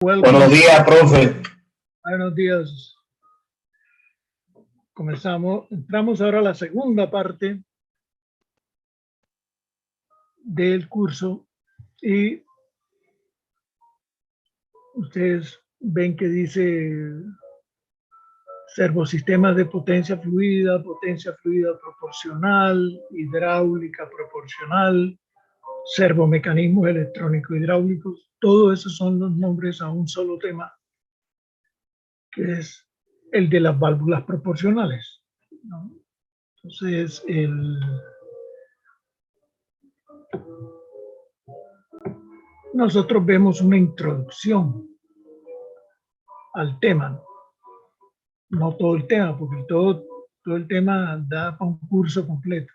Buenos días, profe. Buenos días. Entramos ahora a la segunda parte del curso y ustedes ven que dice servosistemas de potencia fluida proporcional, hidráulica proporcional, servomecanismos electrónicos hidráulicos. Todos esos son los nombres a un solo tema, que es el de las válvulas proporcionales, ¿no? Entonces, nosotros vemos una introducción al tema, no todo el tema, porque todo el tema da para un curso completo.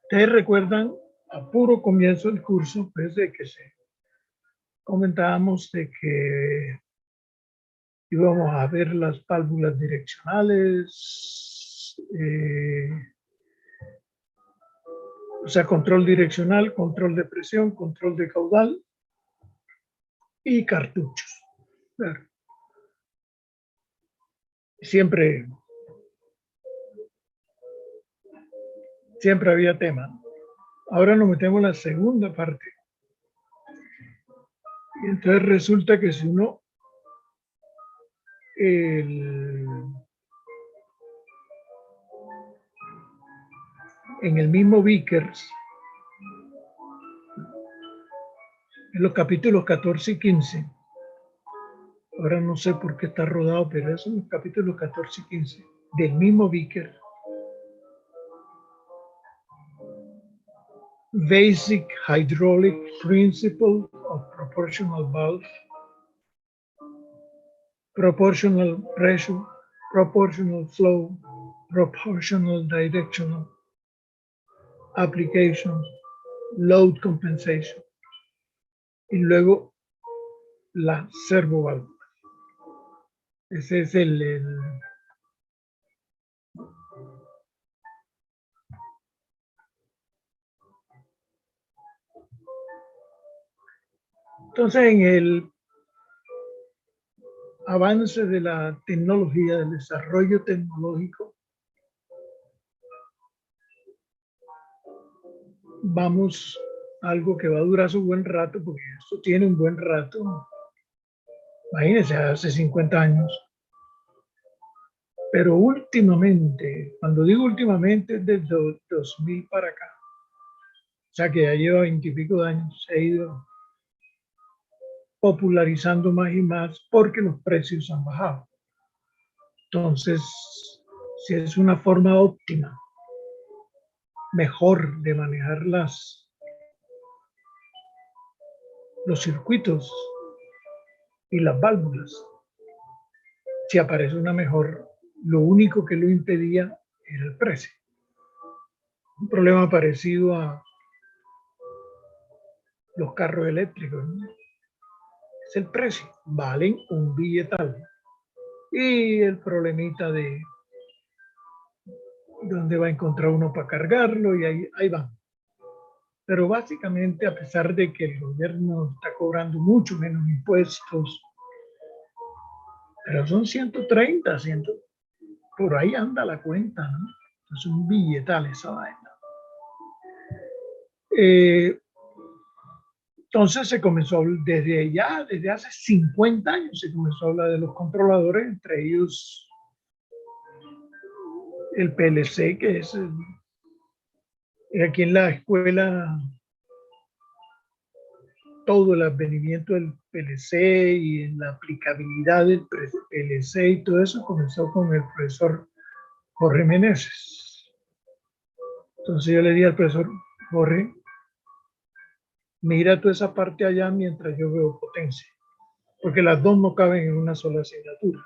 Ustedes recuerdan a puro comienzo del curso, pues de que comentábamos de que íbamos a ver las válvulas direccionales, o sea, control direccional, control de presión, control de caudal y cartuchos. Claro. Siempre había tema. Ahora nos metemos en la segunda parte. Y entonces resulta que si uno en el mismo Vickers, en los capítulos 14 y 15, ahora no sé por qué está rodado, pero esos son los capítulos 14 y 15 del mismo Vickers. Basic Hydraulic Principle of Proportional Valve, Proportional Pressure, Proportional Flow, Proportional Directional Applications, Load Compensation, y luego la servoválvula. Ese es Entonces, en el avance de la tecnología, del desarrollo tecnológico, vamos a algo que va a durar su buen rato, porque esto tiene un buen rato. Imagínense, hace 50 años. Pero últimamente, cuando digo últimamente, es desde 2000 para acá. O sea que ya lleva 20 y pico de años, se ha ido popularizando más y más porque los precios han bajado. Entonces, si es una forma óptima, mejor de manejar los circuitos y las válvulas, si aparece una mejor, lo único que lo impedía era el precio. Un problema parecido a los carros eléctricos, ¿no? Es el precio, valen un billetal. Y el problemita de dónde va a encontrar uno para cargarlo, y ahí va. Pero básicamente, a pesar de que el gobierno está cobrando mucho menos impuestos, pero son 130, por ahí anda la cuenta, ¿no? Es un billetal esa vaina. Entonces se comenzó desde hace 50 años se comenzó a hablar de los controladores, entre ellos el PLC, que es aquí en la escuela todo el advenimiento del PLC y en la aplicabilidad del PLC y todo eso comenzó con el profesor Jorge Meneses. Entonces yo le dije al profesor Jorge, mira toda esa parte allá mientras yo veo potencia, porque las dos no caben en una sola asignatura.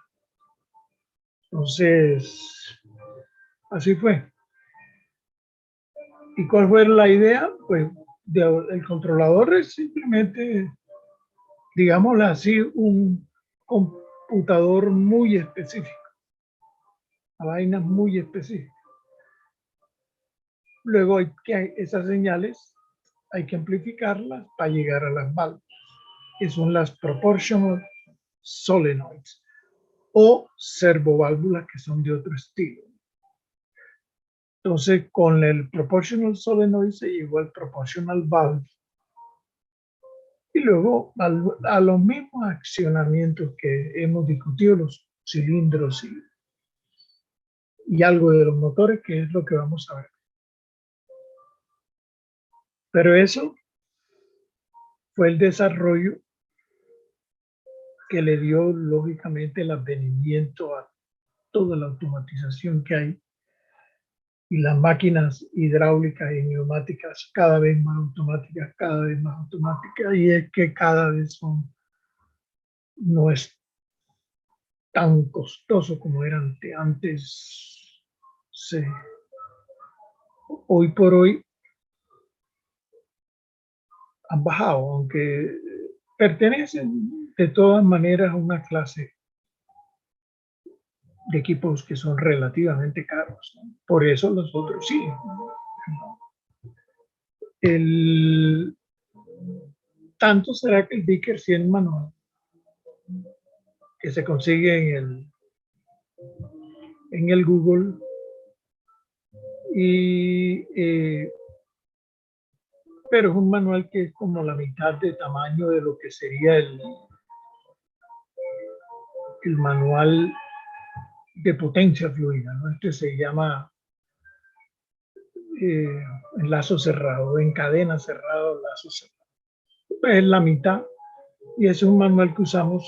Entonces, así fue. ¿Y cuál fue la idea? Pues el controlador es simplemente, digámoslo así, un computador muy específico, a vainas muy específicas. Luego esas señales hay que amplificarlas para llegar a las válvulas, que son las proportional solenoids o servoválvulas que son de otro estilo. Entonces, con el proportional solenoid se llegó al proportional valve y luego a los mismos accionamientos que hemos discutido, los cilindros y algo de los motores, que es lo que vamos a ver. Pero eso fue el desarrollo que le dio lógicamente el advenimiento a toda la automatización que hay y las máquinas hidráulicas y neumáticas cada vez más automáticas, y es que cada vez no es tan costoso como era antes. Sí. Hoy por hoy han bajado, aunque pertenecen de todas maneras a una clase de equipos que son relativamente caros, ¿no? Por eso los otros sí. Tanto será que el Vickers 100 manual que se consigue en el Google pero es un manual que es como la mitad de tamaño de lo que sería el manual de potencia fluida, ¿no? Este se llama en lazo cerrado, en cadena cerrado, lazo cerrado. Es la mitad y es un manual que usamos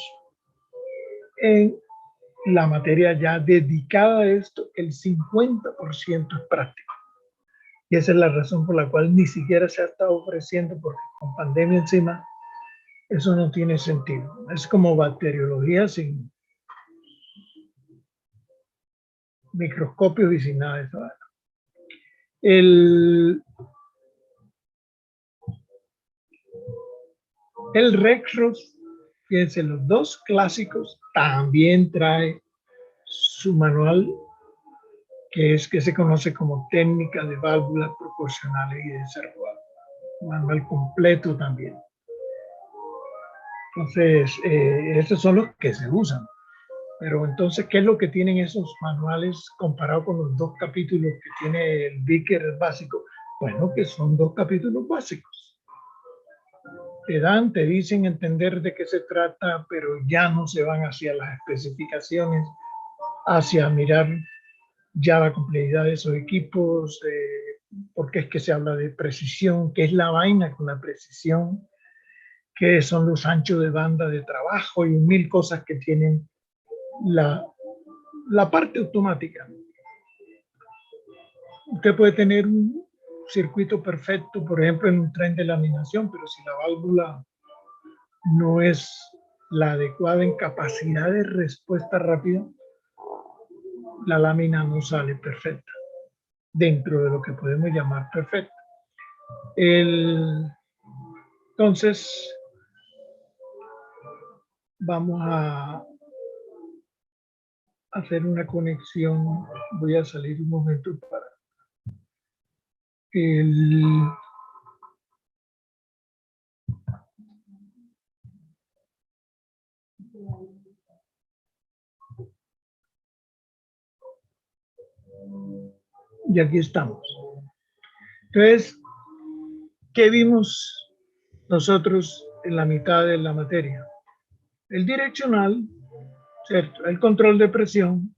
en la materia ya dedicada a esto. El 50% es práctico. Y esa es la razón por la cual ni siquiera se ha estado ofreciendo, porque con pandemia encima, eso no tiene sentido. Es como bacteriología sin microscopios y sin nada de eso. El Rexroth, fíjense, los dos clásicos también trae su manual, que se conoce como técnica de válvulas proporcionales y de servoválvulas. Manual completo también. Entonces, estos son los que se usan. Pero entonces, ¿qué es lo que tienen esos manuales comparado con los 2 capítulos que tiene el Vickers básico? Bueno, que son 2 capítulos básicos. Te dicen entender de qué se trata, pero ya no se van hacia las especificaciones, hacia mirar ya la complejidad de esos equipos, porque es que se habla de precisión, qué es la vaina con la precisión, qué son los anchos de banda de trabajo y 1000 cosas que tienen la parte automática. Usted puede tener un circuito perfecto, por ejemplo, en un tren de laminación, pero si la válvula no es la adecuada en capacidad de respuesta rápida, la lámina no sale perfecta, dentro de lo que podemos llamar perfecta. Entonces, vamos a hacer una conexión. Voy a salir un momento para y aquí estamos. Entonces, ¿qué vimos nosotros en la mitad de la materia? El direccional, ¿cierto? El control de presión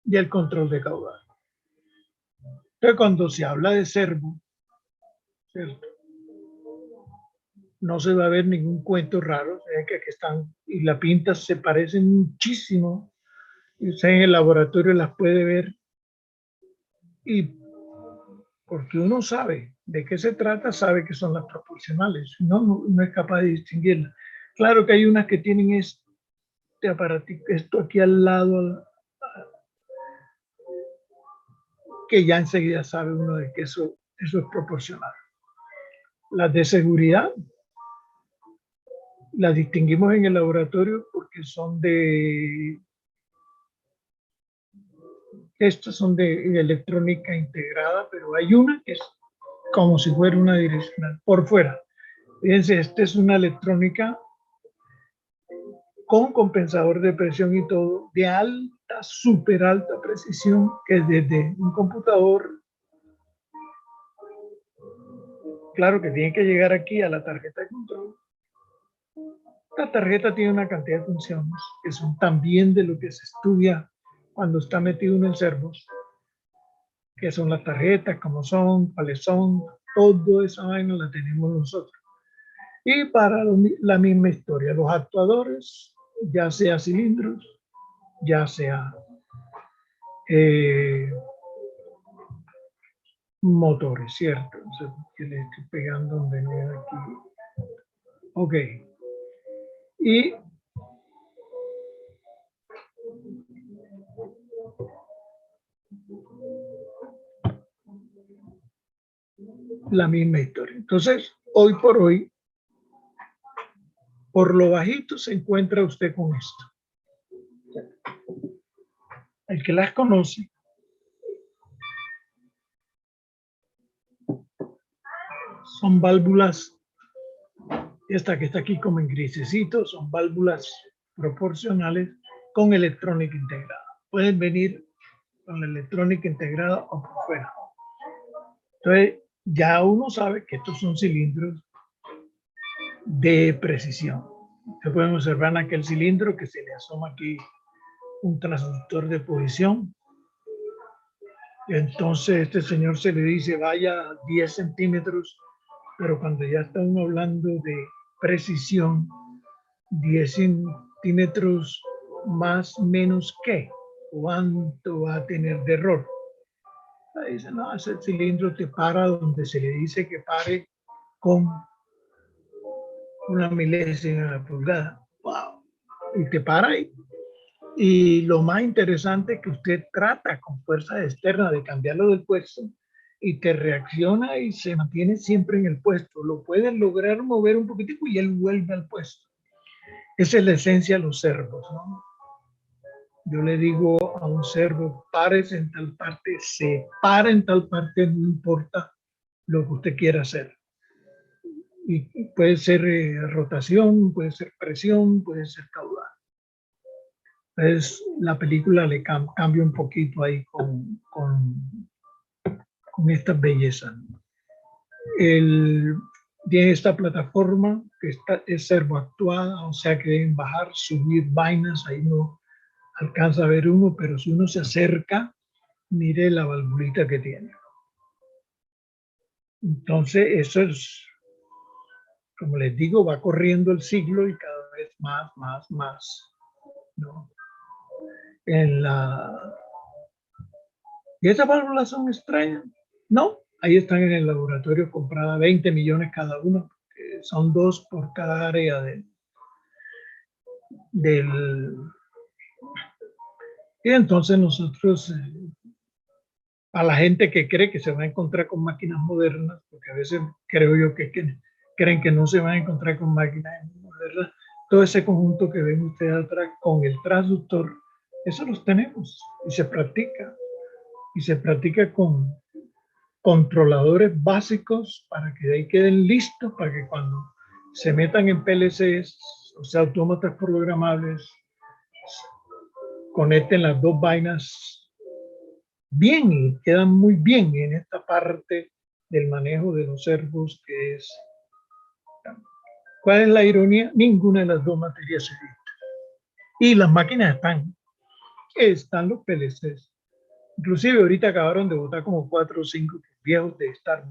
y el control de caudal. Entonces, cuando se habla de servo, ¿cierto? No se va a ver ningún cuento raro, que aquí están, y las pintas se parecen muchísimo, y usted en el laboratorio las puede ver, y porque uno sabe de qué se trata, sabe que son las proporcionales, no es capaz de distinguirlas. Claro que hay unas que tienen este aparatito, esto aquí al lado, que ya enseguida sabe uno de que eso es proporcional. Las de seguridad las distinguimos en el laboratorio porque estas son de electrónica integrada, pero hay una que es como si fuera una direccional por fuera. Fíjense, esta es una electrónica con compensador de presión y todo, de alta, súper alta precisión, que desde un computador, claro que tiene que llegar aquí a la tarjeta de control. La tarjeta tiene una cantidad de funciones que son también de lo que se estudia cuando está metido uno en servos, que son las tarjetas, cómo son, cuáles son, todo esa vaina la tenemos nosotros. Y para la misma historia, los actuadores, ya sea cilindros, ya sea motores, ¿cierto? O sea, que le estoy pegando donde no es aquí. Ok. Y la misma historia. Entonces, hoy por hoy, por lo bajito se encuentra usted con esto. El que las conoce son válvulas, esta que está aquí como en grisecito, son válvulas proporcionales con electrónica integrada. Pueden venir con la electrónica integrada o por fuera. Entonces, ya uno sabe que estos son cilindros de precisión. Se pueden observar en aquel cilindro que se le asoma aquí un transductor de posición. Entonces, este señor se le dice vaya 10 centímetros, pero cuando ya está uno hablando de precisión, 10 centímetros más menos que, ¿cuánto va a tener de error? Ahí dice, no, ese cilindro te para donde se le dice que pare con una milésima de la pulgada. ¡Wow! Y te para ahí. Y lo más interesante es que usted trata con fuerza externa de cambiarlo del puesto y te reacciona y se mantiene siempre en el puesto. Lo puedes lograr mover un poquitico y él vuelve al puesto. Esa es la esencia de los servos, ¿no? Yo le digo a un servo, párese en tal parte, se para en tal parte, no importa lo que usted quiera hacer. Y puede ser rotación, puede ser presión, puede ser caudal. Entonces la película le cambia un poquito ahí con estas bellezas. Tiene esta plataforma que es servoactuada, o sea que deben bajar, subir vainas, ahí no alcanza a ver uno, pero si uno se acerca, mire la valvulita que tiene. Entonces, eso es, como les digo, va corriendo el siglo y cada vez más, ¿no? ¿Y esas válvulas son extrañas? No, ahí están en el laboratorio compradas 20 millones cada uno, son 2 por cada área del... Y entonces nosotros, a la gente que cree que se va a encontrar con máquinas modernas, porque a veces creo yo que creen que no se van a encontrar con máquinas modernas, todo ese conjunto que ven ustedes atrás con el transductor, eso los tenemos y se practica. Y se practica con controladores básicos para que de ahí queden listos para que cuando se metan en PLCs, o sea, autómatas programables, conecten las dos vainas bien y quedan muy bien en esta parte del manejo de los servos que es... ¿Cuál es la ironía? Ninguna de las dos materias se edita. Y las máquinas están los PLCs. Inclusive ahorita acabaron de botar como 4 o 5 viejos de estar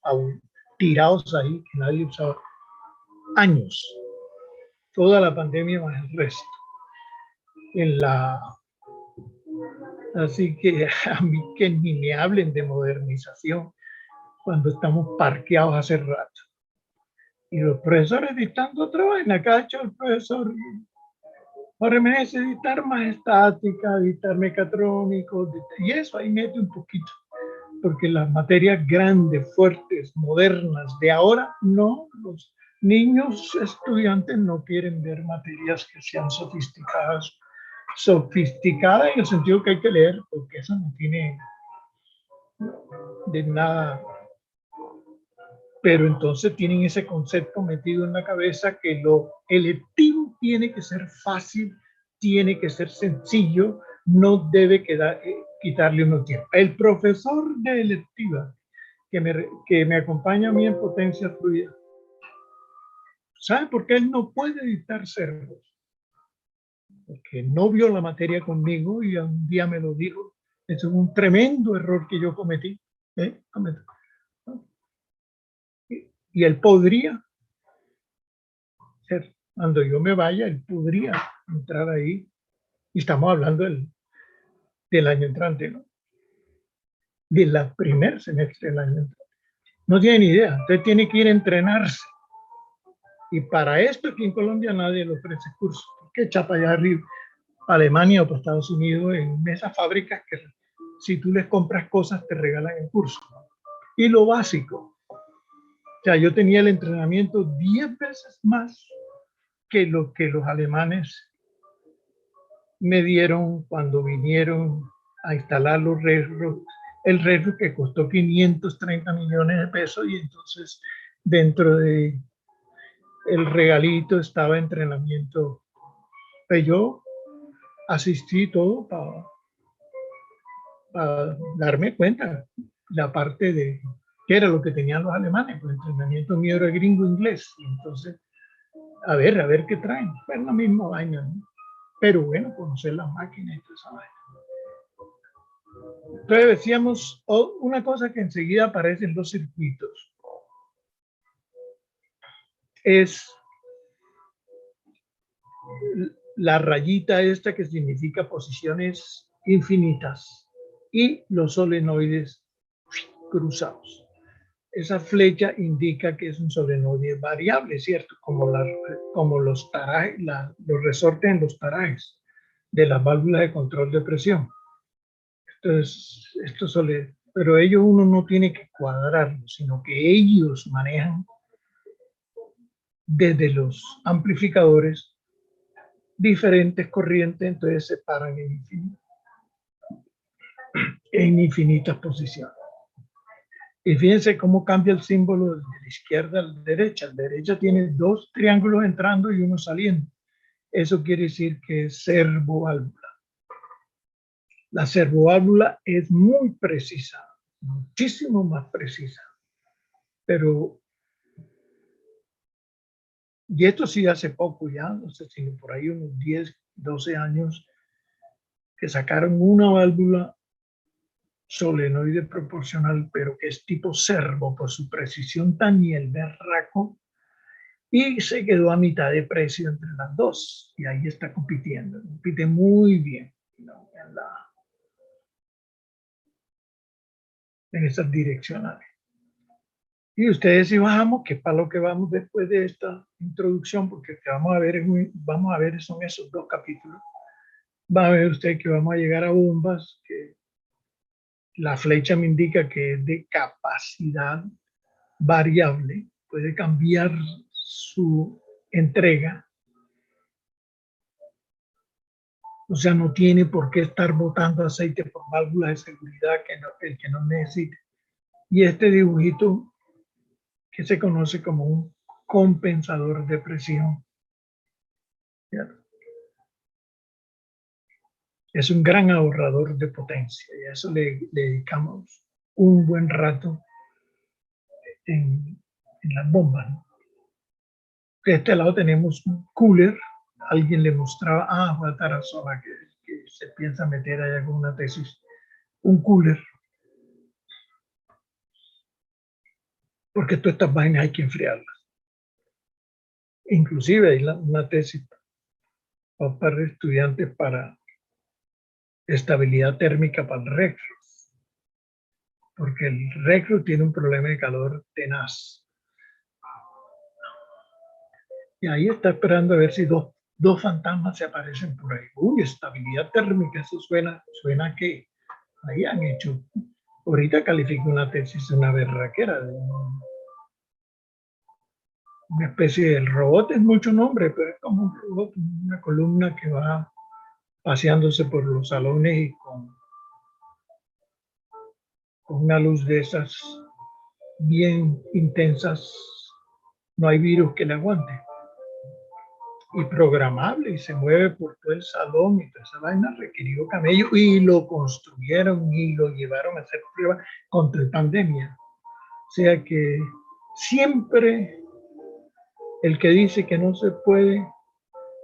aún tirados ahí, que nadie usaba. Años. Toda la pandemia más el resto. Así que a mí que ni me hablen de modernización cuando estamos parqueados hace rato. Y los profesores dictando otra vaina. Acá ha hecho el profesor Jorge Meneses editar más estática, editar mecatrónicos, y eso ahí mete un poquito. Porque las materias grandes, fuertes, modernas de ahora, no, los niños estudiantes no quieren ver materias que sean sofisticadas en el sentido que hay que leer, porque eso no tiene de nada pero entonces tienen ese concepto metido en la cabeza que lo electivo tiene que ser fácil, tiene que ser sencillo, no debe quitarle uno tiempo. El profesor de electiva que me acompaña a mí en potencia fluida, ¿sabe por qué él no puede dictar servos? Porque no vio la materia conmigo y un día me lo dijo. Eso es un tremendo error que yo cometí. Y él podría ser, cuando yo me vaya, él podría entrar ahí. Y estamos hablando del año entrante, ¿no? De la primer semestre del año entrante. No tiene ni idea. Usted tiene que ir a entrenarse. Y para esto aquí en Colombia nadie le ofrece cursos. ¿Qué chapa allá arriba? Alemania o para Estados Unidos, en esas fábricas que si tú les compras cosas te regalan el curso. Y lo básico. O sea, yo tenía el entrenamiento 10 veces más que lo que los alemanes me dieron cuando vinieron a instalar los reloj, el reloj que costó 530 millones de pesos y entonces dentro de el regalito estaba entrenamiento. Pues yo asistí todo para darme cuenta la parte de qué era lo que tenían los alemanes. Pues el entrenamiento mío era gringo inglés. Y entonces, a ver qué traen. Pues la misma vaina, ¿no? Pero bueno, conocer las máquinas y toda esa vaina. Entonces decíamos, una cosa que enseguida aparece en los circuitos es la rayita esta que significa posiciones infinitas y los solenoides cruzados. Esa flecha indica que es un solenoide variable, ¿cierto? Como los tarajes, los resortes en los tarajes de las válvulas de control de presión. Entonces, pero ellos uno no tiene que cuadrarlo, sino que ellos manejan desde los amplificadores diferentes corrientes, entonces se paran en infinitas posiciones. Y fíjense cómo cambia el símbolo de la izquierda a la derecha. La derecha tiene 2 triángulos entrando y uno saliendo. Eso quiere decir que es servoválvula. La servoválvula es muy precisa, muchísimo más precisa. Pero, y esto sí hace poco ya, no sé si por ahí unos 10, 12 años, que sacaron una válvula solenoide proporcional, pero que es tipo servo por su precisión tan y el berraco, y se quedó a mitad de precio entre las dos, y ahí está compitiendo, compite muy bien, ¿no? en esas direccionales. Y ustedes si bajamos, que para lo que vamos después de esta introducción, porque lo que vamos a ver son esos 2 capítulos, va a ver usted que vamos a llegar a bombas, que la flecha me indica que es de capacidad variable, puede cambiar su entrega, o sea, no tiene por qué estar botando aceite por válvulas de seguridad el que no necesite. Y este dibujito que se conoce como un compensador de presión, ¿cierto? Es un gran ahorrador de potencia y a eso le dedicamos un buen rato en las bombas, ¿no? De este lado tenemos un cooler. Alguien le mostraba, Juan Tarazona, que se piensa meter allá con una tesis, un cooler. Porque todas estas vainas hay que enfriarlas. Inclusive hay una tesis para estudiantes para estabilidad térmica para el recro. Porque el recro tiene un problema de calor tenaz. Y ahí está esperando a ver si dos fantasmas se aparecen por ahí. Uy, estabilidad térmica, eso suena que ahí han hecho. Ahorita califico una tesis de una berraquera, de una especie de robot, es mucho nombre, pero es como un robot, una columna que va paseándose por los salones y con una luz de esas bien intensas, no hay virus que le aguante. Y programable, y se mueve por todo el salón, y toda esa vaina requirió camello, y lo construyeron y lo llevaron a hacer pruebas contra la pandemia. O sea que siempre el que dice que no se puede,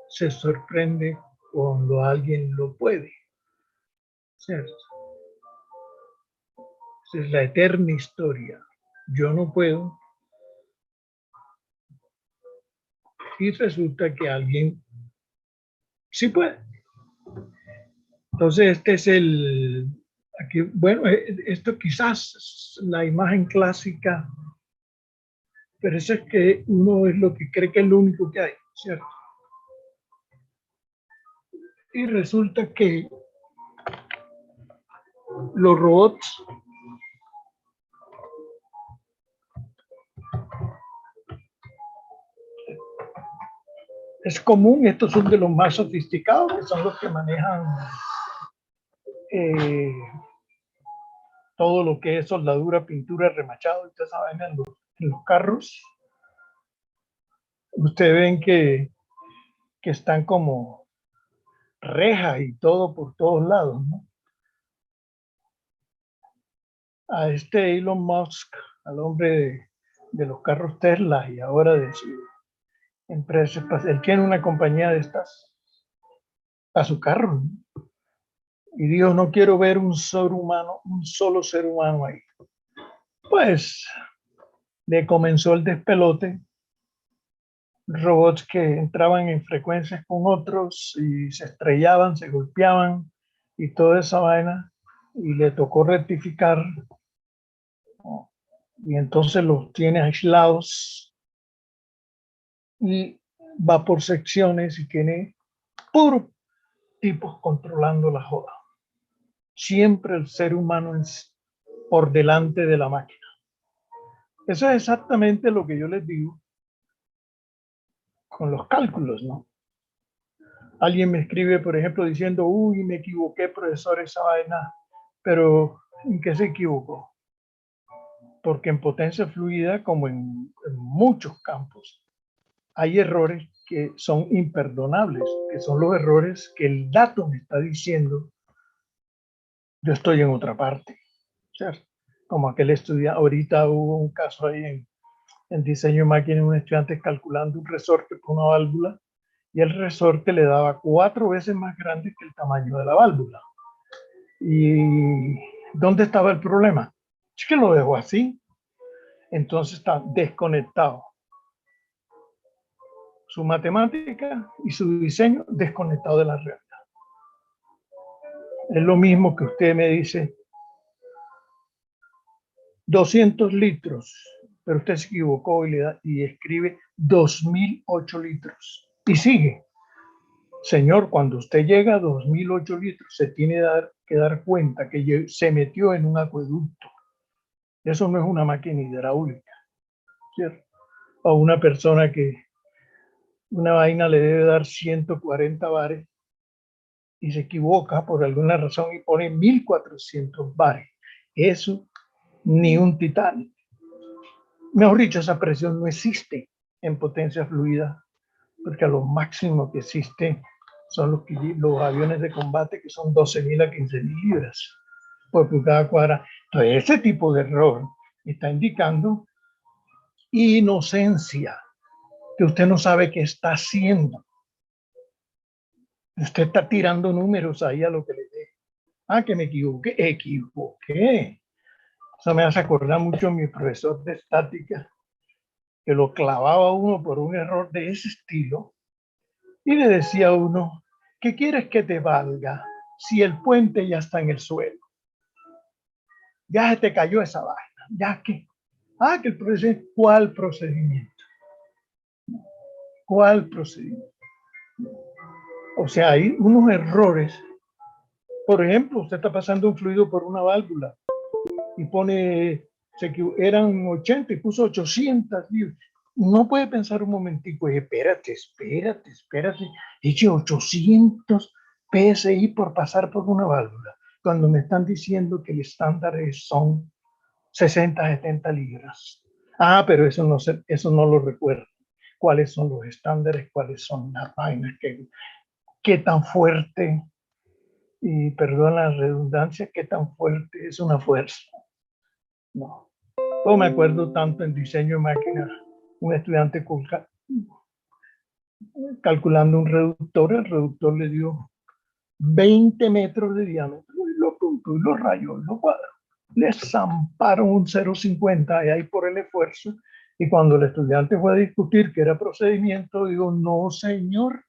se sorprende cuando alguien lo puede. ¿Cierto? Esa es la eterna historia. Yo no puedo, y resulta que alguien sí puede. Entonces, este es aquí, bueno, esto quizás es la imagen clásica, pero eso es que uno es lo que cree que es lo único que hay, ¿cierto? Y resulta que los robots es común, estos son de los más sofisticados, que son los que manejan todo lo que es soldadura, pintura, remachado y toda esa vaina en los carros. Ustedes ven que están como rejas y todo por todos lados, ¿no? A este Elon Musk, al hombre de los carros Tesla y ahora de su empresa, él tiene una compañía de estas a su carro, ¿no? Y dijo, no quiero ver un solo ser humano ahí. Pues le comenzó el despelote, robots que entraban en frecuencias con otros y se estrellaban, se golpeaban y toda esa vaina, y le tocó rectificar, ¿no? Y entonces los tiene aislados y va por secciones y tiene puros tipos controlando la joda. Siempre el ser humano es por delante de la máquina. Eso es exactamente lo que yo les digo con los cálculos, ¿no? Alguien me escribe, por ejemplo, diciendo, uy, me equivoqué, profesor, esa vaina, pero ¿en qué se equivocó? Porque en potencia fluida, como en muchos campos, hay errores que son imperdonables, que son los errores que el dato me está diciendo, yo estoy en otra parte, ¿cierto? Como aquel estudiante, ahorita hubo un caso ahí en diseño de máquina, un estudiante calculando un resorte por una válvula, y el resorte le daba 4 veces más grande que el tamaño de la válvula. ¿Y dónde estaba el problema? Es que lo dejó así, entonces está desconectado. Su matemática y su diseño desconectado de la realidad. Es lo mismo que usted me dice, 200 litros, pero usted se equivocó y escribe 2008 litros. Y sigue. Señor, cuando usted llega a 2008 litros, se tiene que dar cuenta que se metió en un acueducto. Eso no es una máquina hidráulica, ¿cierto? O una persona que una vaina le debe dar 140 bares y se equivoca por alguna razón y pone 1400 bares. Eso ni un titán. Mejor dicho, esa presión no existe en potencia fluida, porque a lo máximo que existe son los aviones de combate, que son 12.000 a 15.000 libras por pulgada cuadrada. Entonces, ese tipo de error está indicando inocencia, que usted no sabe qué está haciendo. Usted está tirando números ahí a lo que le dé. Ah, que me equivoqué. Eso me hace acordar mucho a mi profesor de estática, que lo clavaba a uno por un error de ese estilo y le decía a uno, ¿qué quieres que te valga si el puente ya está en el suelo? Ya se te cayó esa vaina. ¿Ya qué? Ah, que el procedimiento. ¿Cuál procedimiento? ¿Cuál procedimiento? O sea, hay unos errores. Por ejemplo, usted está pasando un fluido por una válvula y pone, eran 80 y puso 800 libras. No puede pensar un momentico, espérate, eche 800 PSI por pasar por una válvula, cuando me están diciendo que el estándar son 60, 70 libras. Ah, pero eso no, eso no lo recuerdo. ¿Cuáles son los estándares? ¿Cuáles son las vainas? ¿Qué tan fuerte, y perdón la redundancia, qué tan fuerte es una fuerza? No. No me acuerdo tanto en diseño de máquinas. Un estudiante calculando un reductor, el reductor le dio 20 metros de diámetro y lo puntó y lo rayó y lo cuadró. Le zamparon un 0,50 y ahí por el esfuerzo. Y cuando el estudiante fue a discutir que era procedimiento, digo, no, señor,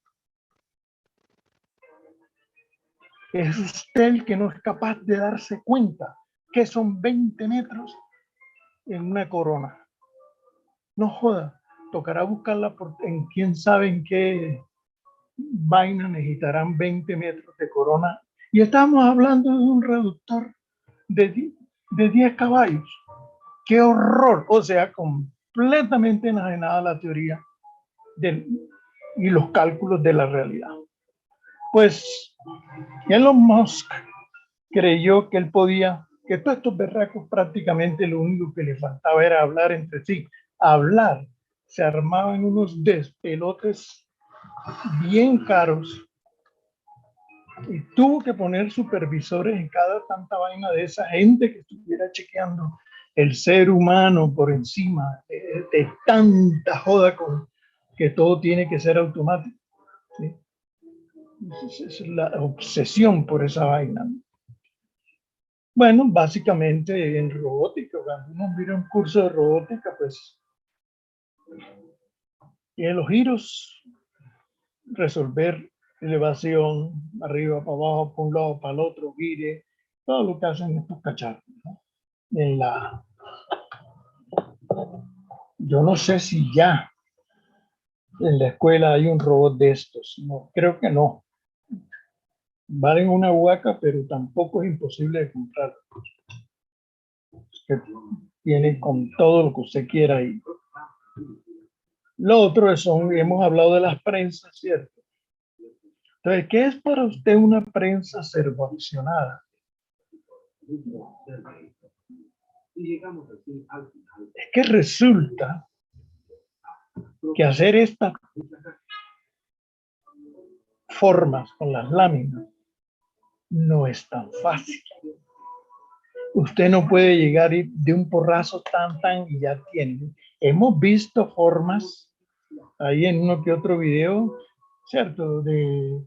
es usted el que no es capaz de darse cuenta que son 20 metros en una corona. No joda, tocará buscarla en quién sabe en qué vaina necesitarán 20 metros de corona. Y estamos hablando de un reductor de 10 caballos. ¡Qué horror! O sea, completamente enajenada la teoría y los cálculos de la realidad. Pues Elon Musk creyó que él podía, que todos estos berracos prácticamente lo único que le faltaba era hablar entre sí. Hablar. Se armaban unos despelotes bien caros y tuvo que poner supervisores en cada tanta vaina de esa gente que estuviera chequeando el ser humano por encima de tanta joda con que todo tiene que ser automático. ¿Sí? Es la obsesión por esa vaina. Bueno, básicamente en robótica, cuando uno mira un curso de robótica, pues en los giros, resolver elevación, arriba, para abajo, para un lado, para el otro, gire, todo lo que hacen estos cacharros, ¿no? Yo no sé si ya en la escuela hay un robot de estos, no, creo que no. Valen una huaca, pero tampoco es imposible de comprar. Que viene con todo lo que usted quiera ahí. Lo otro hemos hablado de las prensas, ¿cierto? Entonces, ¿qué es para usted una prensa servoaccionada? Es que resulta que hacer estas formas con las láminas no es tan fácil. Usted no puede llegar de un porrazo tan y ya tiene. Hemos visto formas ahí en uno que otro video, ¿cierto? De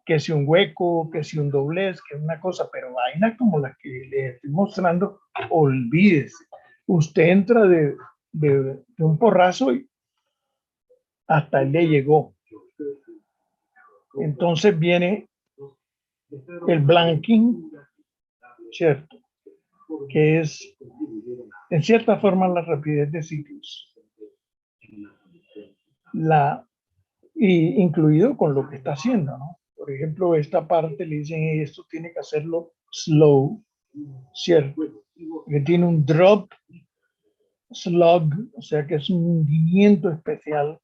que si un hueco, que si un doblez, que una cosa, pero vaina como la que le estoy mostrando, olvídese. Usted entra de un porrazo y hasta él le llegó. Entonces viene el blanking, ¿cierto? Que es, en cierta forma, la rapidez de ciclos. Y incluido con lo que está haciendo, ¿no? Por ejemplo, esta parte le dicen, esto tiene que hacerlo slow, ¿cierto? Que tiene un drop slug, o sea que es un hundimiento especial.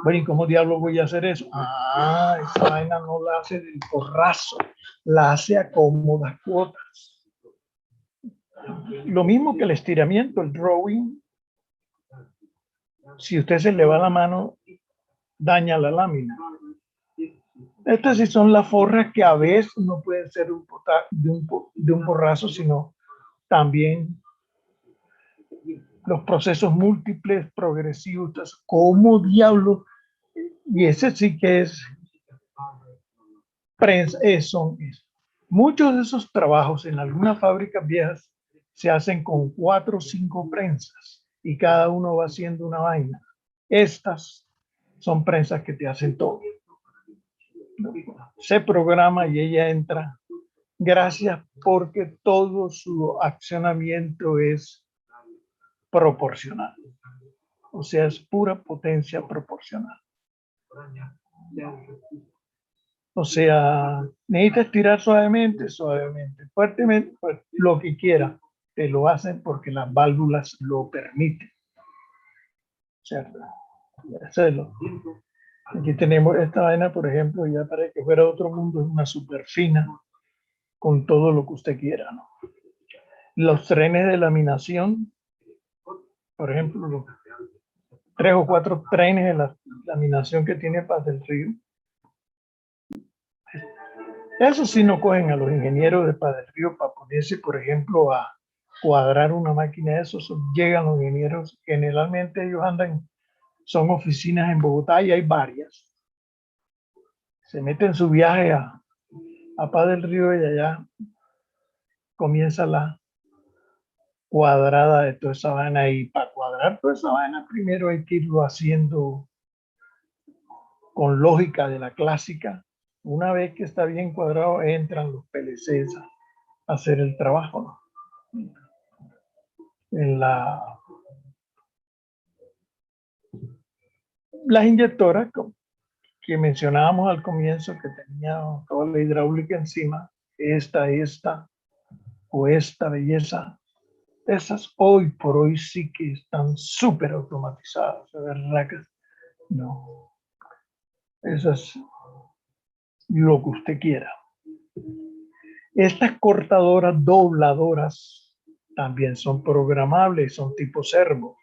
Bueno, ¿y cómo diablo voy a hacer eso? Ah, esa vaina no la hace del porrazo, la hace a cómodas cuotas. Lo mismo que el estiramiento, el drawing. Si usted se le va la mano, daña la lámina. Estas sí son las forras que a veces no pueden ser de un porrazo, sino también los procesos múltiples, progresivos. ¿Cómo diablo? Y ese sí que es prensa. Muchos de esos trabajos en algunas fábricas viejas se hacen con 4 o 5 prensas y cada uno va haciendo una vaina. Estas son prensas que te hacen todo. Se programa y ella entra. Gracias, porque todo su accionamiento es proporcional. O sea, es pura potencia proporcional. O sea, necesitas estirar suavemente, fuertemente, pues, lo que quiera. Te lo hacen porque las válvulas lo permiten. ¿Cierto? Hacerlo. Aquí tenemos esta vaina, por ejemplo, ya para que fuera otro mundo, es una super fina con todo lo que usted quiera, ¿no? Los trenes de laminación, por ejemplo, los 3 o 4 trenes de la laminación que tiene Paz del Río, eso sí no cogen a los ingenieros de Paz del Río para ponerse, por ejemplo, a cuadrar una máquina de esos. Llegan los ingenieros, generalmente ellos andan, son oficinas en Bogotá y hay varias. Se meten su viaje a Paz del Río y allá comienza la cuadrada de toda esa vaina. Y para cuadrar toda esa vaina, primero hay que irlo haciendo con lógica de la clásica. Una vez que está bien cuadrado, entran los PLCs a hacer el trabajo, ¿no? En las inyectoras que mencionábamos al comienzo, que tenía toda la hidráulica encima, esta o esta belleza, esas hoy por hoy sí que están súper automatizadas, de verdad que no, esas lo que usted quiera. Estas cortadoras dobladoras también son programables, son tipo servo.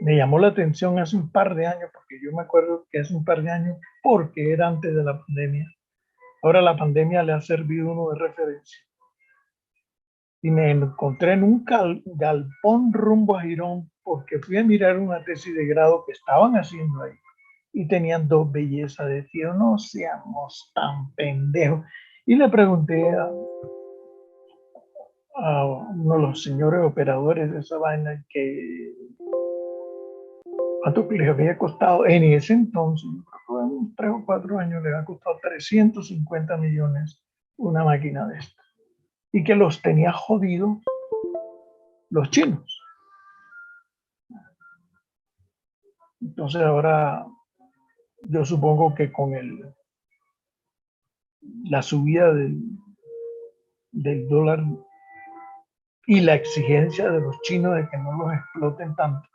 Me llamó la atención hace un par de años, porque yo me acuerdo que hace un par de años, porque era antes de la pandemia. Ahora la pandemia le ha servido uno de referencia. Y me encontré en un galpón rumbo a Girón, porque fui a mirar una tesis de grado que estaban haciendo ahí. Y tenían 2 bellezas. Decía, no seamos tan pendejos. Y le pregunté a uno de los señores operadores de esa vaina que cuánto les había costado en ese entonces, yo creo que en unos 3 o 4 años les ha costado 350 millones una máquina de esta. Y que los tenía jodidos los chinos. Entonces ahora yo supongo que con la subida del dólar y la exigencia de los chinos de que no los exploten tanto,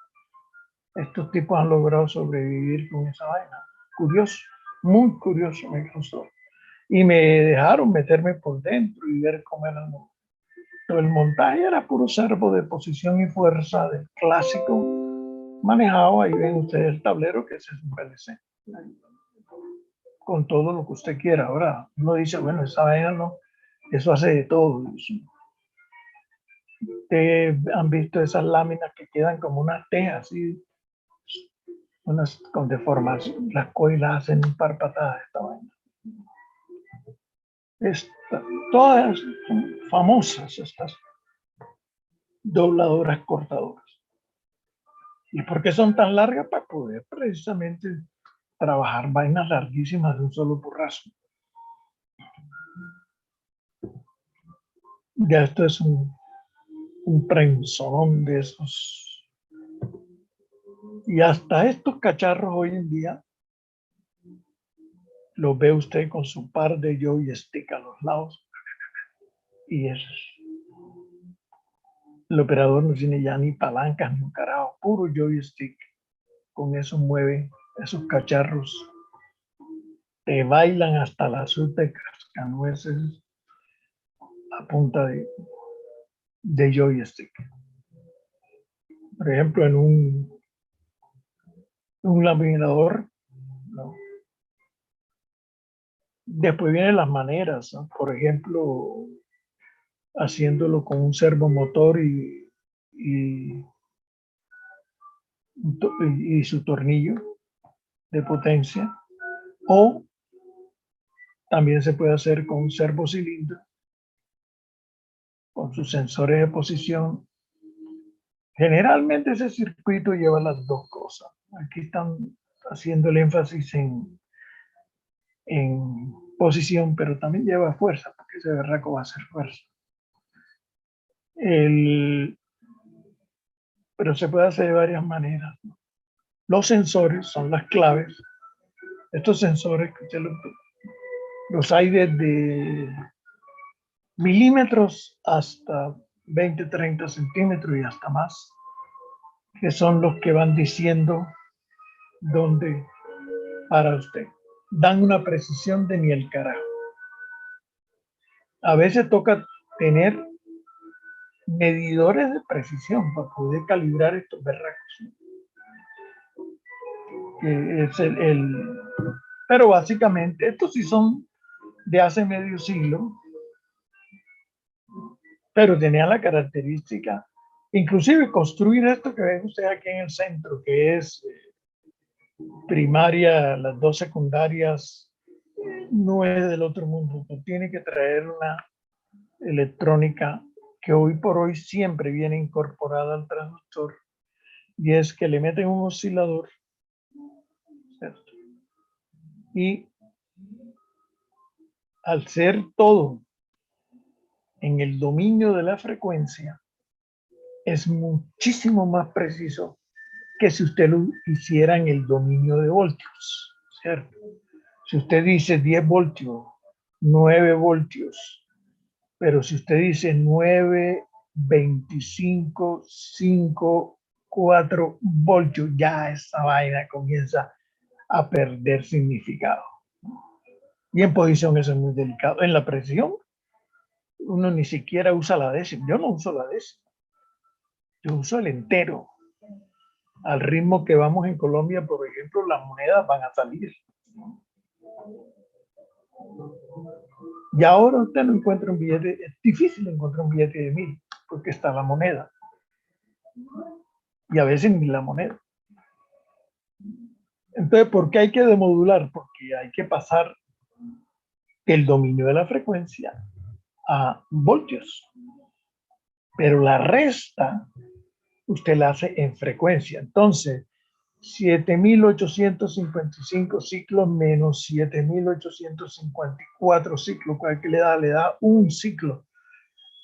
estos tipos han logrado sobrevivir con esa vaina. Curioso, muy curioso me causó. Y me dejaron meterme por dentro y ver cómo era el montaje. Era puro servo de posición y fuerza del clásico manejado. Ahí ven ustedes el tablero, que ese es un PLC, con todo lo que usted quiera. Ahora uno dice, bueno, esa vaina no, eso hace de todo. Ustedes han visto esas láminas que quedan como unas tejas, ¿sí? Unas con deformación, las coilas hacen un par patadas esta vaina. Todas son famosas estas dobladoras cortadoras. ¿Y por qué son tan largas? Para poder precisamente trabajar vainas larguísimas de un solo porrazo. Ya esto es un prensón de esos. Y hasta estos cacharros hoy en día los ve usted con su par de joystick a los lados. Y el operador no tiene ya ni palancas ni un carajo, puro joystick. Con eso mueve esos cacharros. Te bailan hasta la azúcar de cascanueces a punta de joystick. Por ejemplo, en un laminador, ¿no? Después vienen las maneras, ¿no? Por ejemplo, haciéndolo con un servomotor y su tornillo de potencia, o también se puede hacer con un servocilindro, con sus sensores de posición. Generalmente ese circuito lleva las dos cosas. Aquí están haciendo el énfasis en posición, pero también lleva fuerza, porque ese berraco va a hacer fuerza. Pero se puede hacer de varias maneras, ¿no? Los sensores son las claves. Estos sensores que usted los hay desde milímetros hasta 20, 30 centímetros y hasta más, que son los que van diciendo dónde para usted. Dan una precisión de ni el carajo. A veces toca tener medidores de precisión para poder calibrar estos berracos, ¿no? Que es pero básicamente estos sí son de hace medio siglo, pero tenían la característica, inclusive construir esto que ven ustedes aquí en el centro, que es primaria, las dos secundarias, no es del otro mundo, no tiene que traer una electrónica que hoy por hoy siempre viene incorporada al transductor, y es que le meten un oscilador, ¿cierto? Y al ser todo en el dominio de la frecuencia, es muchísimo más preciso que si usted lo hiciera en el dominio de voltios, ¿cierto? Si usted dice 10 voltios, 9 voltios, pero si usted dice 9, 25, 5, 4 voltios, ya esa vaina comienza a perder significado. Y en posición eso es muy delicado. En la presión, uno ni siquiera usa la décima. Yo no uso la décima. Yo uso el entero. Al ritmo que vamos en Colombia, por ejemplo, las monedas van a salir. Y ahora usted no encuentra un billete, es difícil encontrar un billete de 1000, porque está la moneda. Y a veces ni la moneda. Entonces, ¿por qué hay que demodular? Porque hay que pasar el dominio de la frecuencia a voltios. Pero la resta, usted la hace en frecuencia. Entonces, 7.855 ciclos menos 7.854 ciclos, ¿cuál que le da? Le da un ciclo.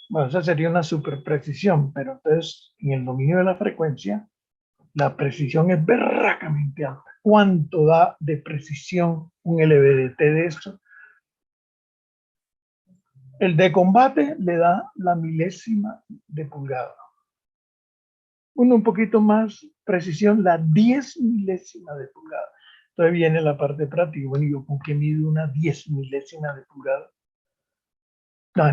Bueno, esa sería una super precisión, pero entonces en el dominio de la frecuencia, la precisión es berracamente alta. ¿Cuánto da de precisión un LVDT de esto? El de combate le da la milésima de pulgada. Uno un poquito más precisión, la 10 milésima de pulgada. Entonces viene la parte práctica. Bueno, ¿yo con qué mido una 10 milésima de pulgada?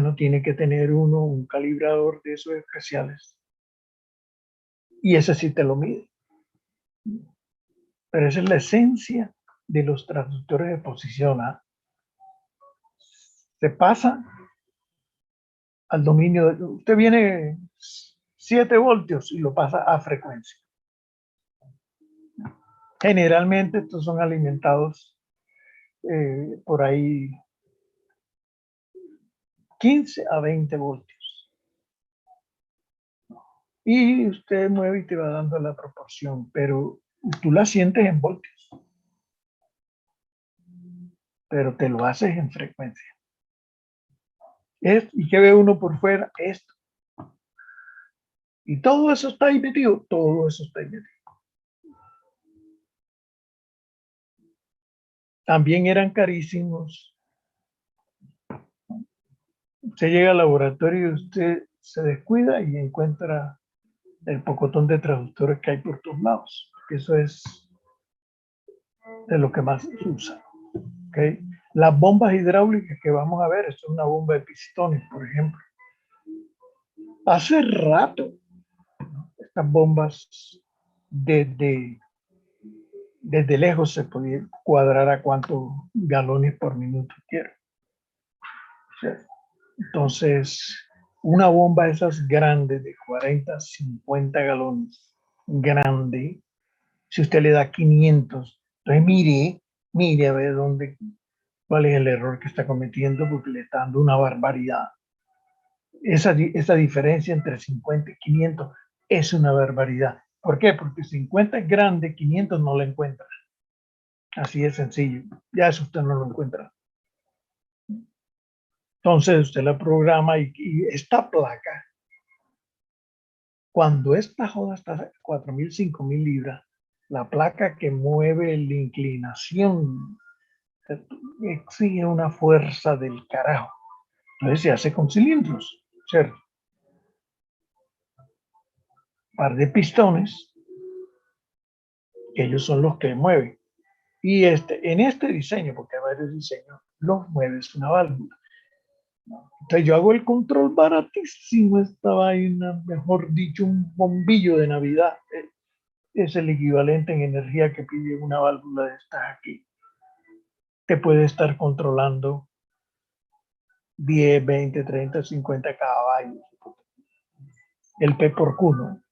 No tiene que tener uno un calibrador de esos especiales. Y ese sí te lo mide. Pero esa es la esencia de los transductores de posición. ¿Ah? Se pasa al dominio. Usted viene 7 voltios y lo pasa a frecuencia. Generalmente estos son alimentados por ahí 15 a 20 voltios. Y usted mueve y te va dando la proporción, pero tú la sientes en voltios, pero te lo haces en frecuencia. ¿Y qué ve uno por fuera? Esto. Y todo eso está ahí metido, todo eso está ahí metido. También eran carísimos. Usted llega al laboratorio y usted se descuida y encuentra el pocotón de traductores que hay por todos lados. Eso es de lo que más se usa. ¿Okay? Las bombas hidráulicas que vamos a ver, esto es una bomba de pistones, por ejemplo. Hace rato, estas bombas desde lejos se podía cuadrar a cuántos galones por minuto quiero. Entonces, una bomba de esas grandes de 40, 50 galones, grande, si usted le da 500, entonces mire a ver cuál es el error que está cometiendo, porque le está dando una barbaridad. Esa diferencia entre 50 y 500 es una barbaridad. ¿Por qué? Porque 50 es grande, 500 no lo encuentra. Así de sencillo. Ya eso usted no lo encuentra. Entonces usted la programa y esta placa, cuando esta joda está a 4.000, 5.000 libras, la placa que mueve la inclinación exige una fuerza del carajo. Entonces se hace con cilindros, ¿cierto? Par de pistones, que ellos son los que mueven. Y en este diseño, porque hay varios diseños, los mueve es una válvula. Entonces yo hago el control baratísimo, esta vaina, mejor dicho, un bombillo de Navidad. Es el equivalente en energía que pide una válvula de estas aquí. Te puede estar controlando 10, 20, 30, 50 caballos. El P por Q, ¿no?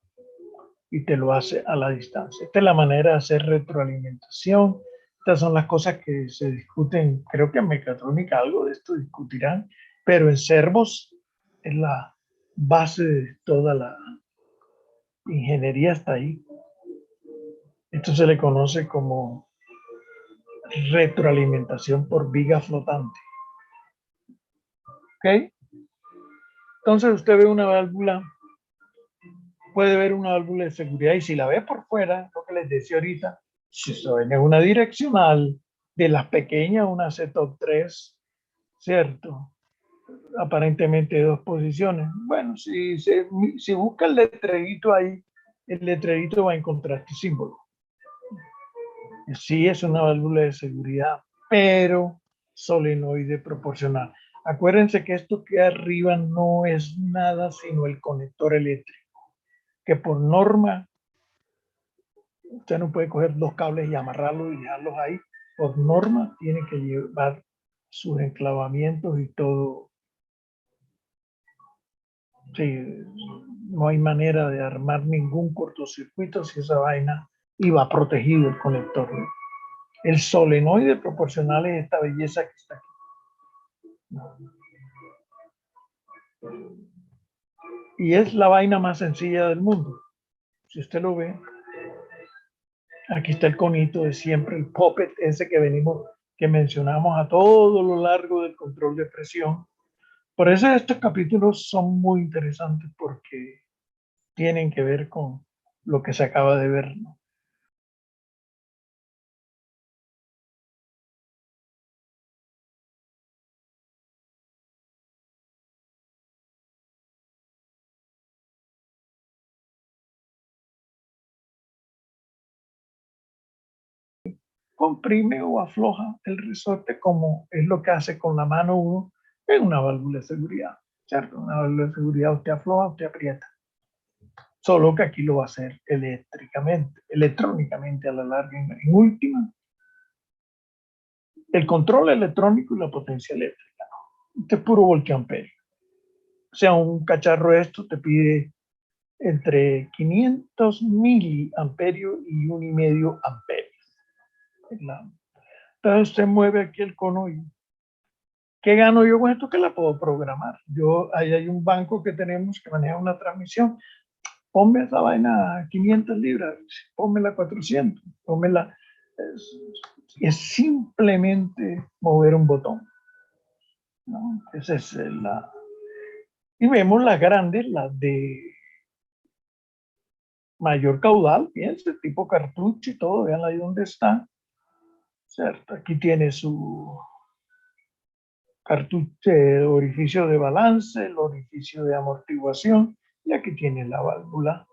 Y te lo hace a la distancia. Esta es la manera de hacer retroalimentación. Estas son las cosas que se discuten, creo que en mecatrónica algo de esto discutirán, pero en servos es la base de toda la ingeniería, está ahí. Esto se le conoce como retroalimentación por viga flotante. ¿Ok? Entonces usted ve una válvula, puede ver una válvula de seguridad y si la ve por fuera, lo que les decía ahorita, si se ve en una direccional de las pequeñas, una setup 3, ¿cierto? Aparentemente de 2 posiciones. Bueno, si busca el letrerito ahí, el letrerito va a encontrar este símbolo. Sí es una válvula de seguridad, pero solenoide proporcional. Acuérdense que esto que arriba no es nada sino el conector eléctrico, que por norma usted no puede coger 2 cables y amarrarlos y dejarlos ahí. Por norma tiene que llevar sus enclavamientos y todo. Sí, no hay manera de armar ningún cortocircuito si esa vaina iba protegido el conector, ¿no? El solenoide proporcional es esta belleza que está aquí. Y es la vaina más sencilla del mundo. Si usted lo ve, aquí está el conito de siempre, el puppet ese que mencionamos a todo lo largo del control de presión. Por eso estos capítulos son muy interesantes porque tienen que ver con lo que se acaba de ver, ¿no? Comprime o afloja el resorte como es lo que hace con la mano uno en una válvula de seguridad, ¿cierto? Una válvula de seguridad usted afloja, usted aprieta. Solo que aquí lo va a hacer electrónicamente a la larga. En última, el control electrónico y la potencia eléctrica. Este es puro voltiamperio. O sea, un cacharro de esto te pide entre 500 miliamperios y 1,5 amperios. Entonces usted mueve aquí el cono y ¿qué gano yo con esto? Que la puedo programar. Ahí hay un banco que tenemos que maneja una transmisión. Ponme esa vaina a 500 libras, pónmela a 400, pónmela. Es simplemente mover un botón, ¿no? Esa es la. Y vemos las grandes, las de mayor caudal, fíjense, tipo cartucho y todo, vean ahí donde está, ¿cierto? Aquí tiene su cartucho, orificio de balance, el orificio de amortiguación, y aquí tiene la válvula.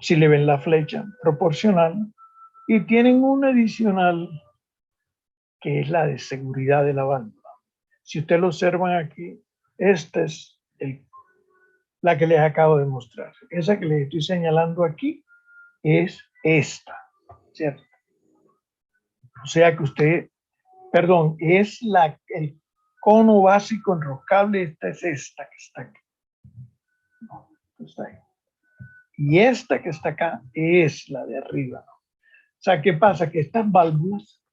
Si le ven la flecha proporcional, y tienen una adicional que es la de seguridad de la válvula. Si ustedes lo observan aquí, esta es la que les acabo de mostrar. Esa que les estoy señalando aquí es esta, ¿cierto? O sea que usted, perdón, es el cono básico enroscable, esta es esta que está aquí. No, está ahí. Y esta que está acá es la de arriba. O sea, ¿qué pasa? Que estas válvulas,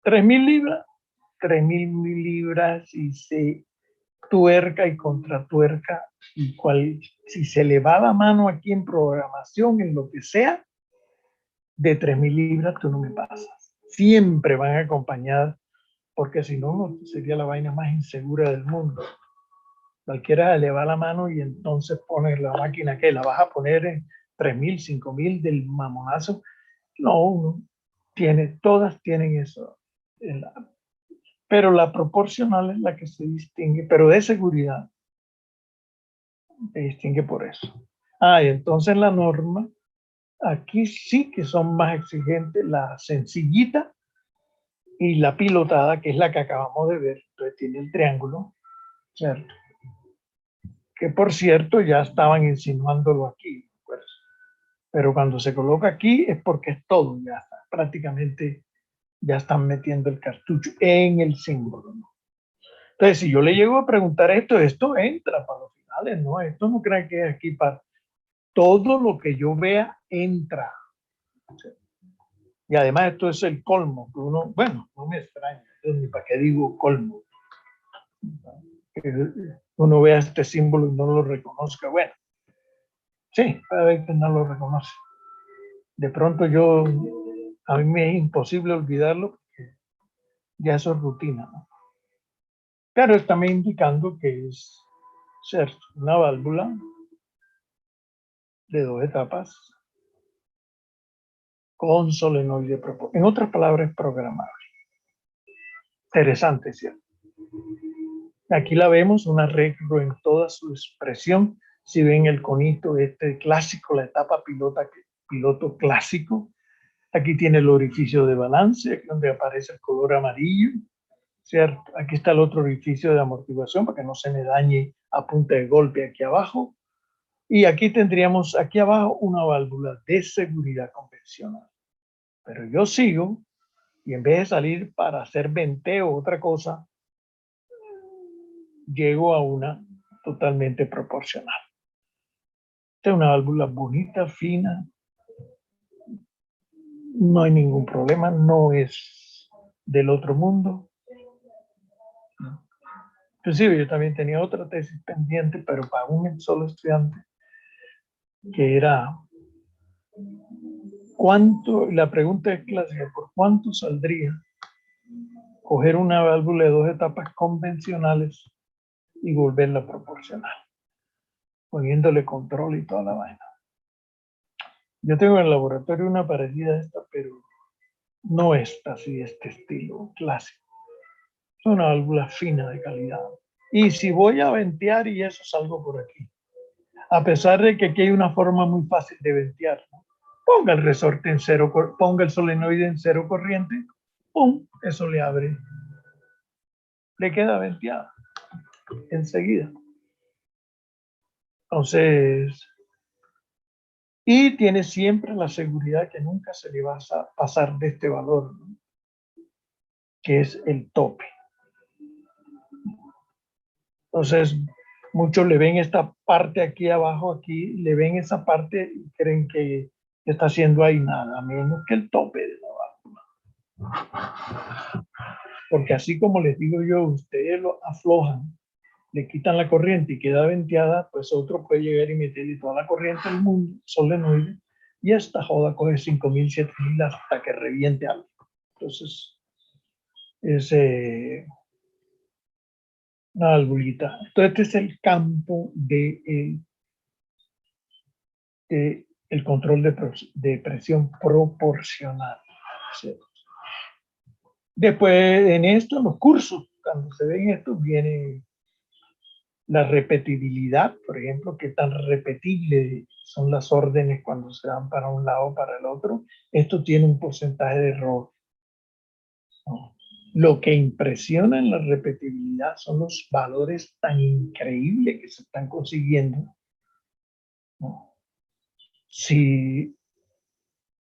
3,000 libras, 3,000 libras y se tuerca y contratuerca, y si se le va la mano aquí en programación, en lo que sea, de 3,000 libras tú no me pasas. Siempre van acompañadas, porque si no, sería la vaina más insegura del mundo. Cualquiera le va la mano y entonces pone la máquina que la vas a poner en 3,000, 5,000 del mamonazo. No, todas tienen eso. Pero la proporcional es la que se distingue, pero de seguridad se distingue por eso. Y entonces la norma, aquí sí que son más exigentes la sencillita y la pilotada, que es la que acabamos de ver, entonces tiene el triángulo, ¿cierto? Que por cierto ya estaban insinuándolo aquí, pues. Pero cuando se coloca aquí es porque es todo, ya está, prácticamente ya están metiendo el cartucho en el símbolo, ¿no? Entonces, si yo le llego a preguntar esto entra para los finales, ¿no? Esto no crean que es aquí para todo lo que yo vea entra. Y además esto es el colmo, que uno, bueno, no me extraña, ni para qué digo colmo. Que uno vea este símbolo y no lo reconozca. Bueno, sí, a veces no lo reconoce. De pronto a mí me es imposible olvidarlo porque ya eso es rutina, ¿no? Pero está me indicando que es, cierto, una válvula de 2 etapas con solenoide propulsor. En otras palabras, programable. Interesante, ¿cierto? Aquí la vemos, un arreglo en toda su expresión. Si ven el conito este clásico, la etapa piloto clásico, aquí tiene el orificio de balance, aquí donde aparece el color amarillo, ¿cierto? Aquí está el otro orificio de amortiguación para que no se me dañe a punta de golpe aquí abajo. Y aquí tendríamos aquí abajo una válvula de seguridad convencional. Pero yo sigo y en vez de salir para hacer venteo o otra cosa, llego a una totalmente proporcional. Esta es una válvula bonita, fina, no hay ningún problema, no es del otro mundo. Inclusive yo también tenía otra tesis pendiente, pero para un solo estudiante, que era ¿cuánto? La pregunta es clásica, ¿por cuánto saldría coger una válvula de 2 etapas convencionales y volverla proporcional, poniéndole control y toda la vaina? Yo tengo en el laboratorio una parecida a esta, pero no es así de este estilo clásico. Es una válvula fina de calidad. Y si voy a ventear y eso salgo por aquí, a pesar de que aquí hay una forma muy fácil de ventear, ¿no? Ponga el resorte en cero, ponga el solenoide en cero corriente, ¡pum! Eso le abre, le queda venteada enseguida. Entonces, y tiene siempre la seguridad que nunca se le va a pasar de este valor, ¿no? Que es el tope. Entonces, muchos le ven esta parte aquí abajo, aquí, le ven esa parte y creen que está haciendo ahí nada, menos que el tope de la válvula. Porque así como les digo yo, ustedes lo aflojan, le quitan la corriente y queda venteada, pues otro puede llegar y meterle toda la corriente del mundo, solenoide, y esta joda coge 5.000, 7.000 hasta que reviente algo. Entonces, es una valvulita. Entonces, este es el campo de el control de presión proporcional, ¿sí? Después, en esto, los cursos, cuando se ven esto, viene la repetibilidad, por ejemplo, qué tan repetible son las órdenes cuando se dan para un lado o para el otro. Esto tiene un porcentaje de error, ¿no? Lo que impresiona en la repetibilidad son los valores tan increíbles que se están consiguiendo, ¿no? Si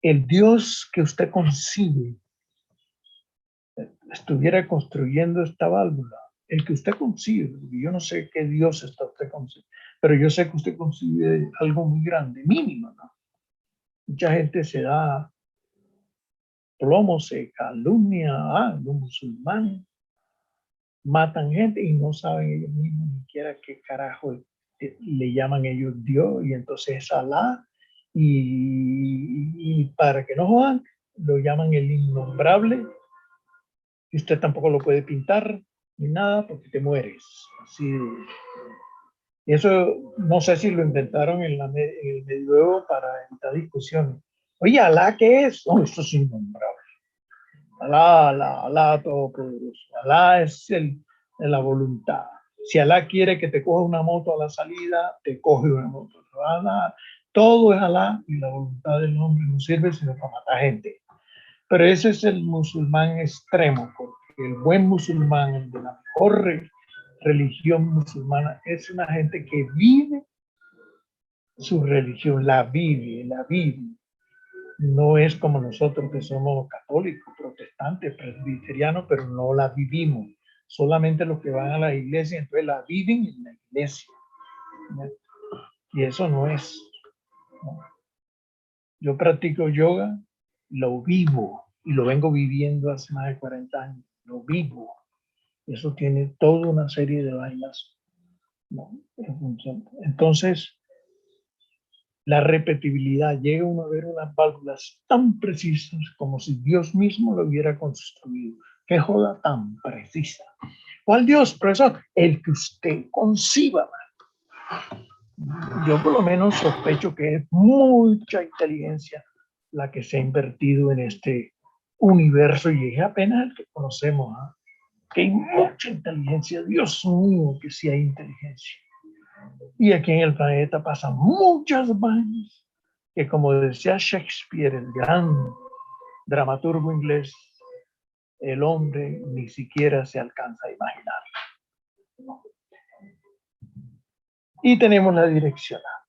el Dios que usted concibe estuviera construyendo esta válvula, el que usted concibe, yo no sé qué Dios está usted concibe, pero yo sé que usted concibe algo muy grande, mínimo, ¿no? Mucha gente se da plomo, se calumnia, los musulmanes matan gente y no saben ellos mismos ni siquiera qué carajo le llaman ellos Dios, y entonces es Alá, y para que no jodan, lo llaman el innombrable, y usted tampoco lo puede pintar ni nada porque te mueres. Así, y eso no sé si lo inventaron en el medioevo para evitar discusiones. Oye, Alá, ¿qué es? No, esto es innombrable. Alá, Alá, Alá todopoderoso. Alá es la voluntad. Si Alá quiere que te coja una moto a la salida, te coge una moto. Alá, todo es Alá, y la voluntad del hombre no sirve sino para matar gente. Pero ese es el musulmán extremo, porque el buen musulmán, el de la mejor religión musulmana, es una gente que vive su religión, la vive, la vive. No es como nosotros que somos católicos, protestantes, presbiterianos, pero no la vivimos. Solamente los que van a la iglesia, entonces la viven en la iglesia. Y eso no es. ¿No? Yo practico yoga, lo vivo y lo vengo viviendo hace más de 40 años. Lo vivo. Eso tiene toda una serie de vainas, ¿no? Entonces, la repetibilidad, llega uno a ver unas válvulas tan precisas como si Dios mismo lo hubiera construido. Qué joda tan precisa. ¿Cuál Dios, profesor? El que usted conciba. Yo por lo menos sospecho que es mucha inteligencia la que se ha invertido en este universo y es apenas el que conocemos, ¿eh? Que hay mucha inteligencia. Dios mío, que sí hay inteligencia. Y aquí en el planeta pasan muchas vainas que, como decía Shakespeare, el gran dramaturgo inglés, el hombre ni siquiera se alcanza a imaginar. Y tenemos la dirección A.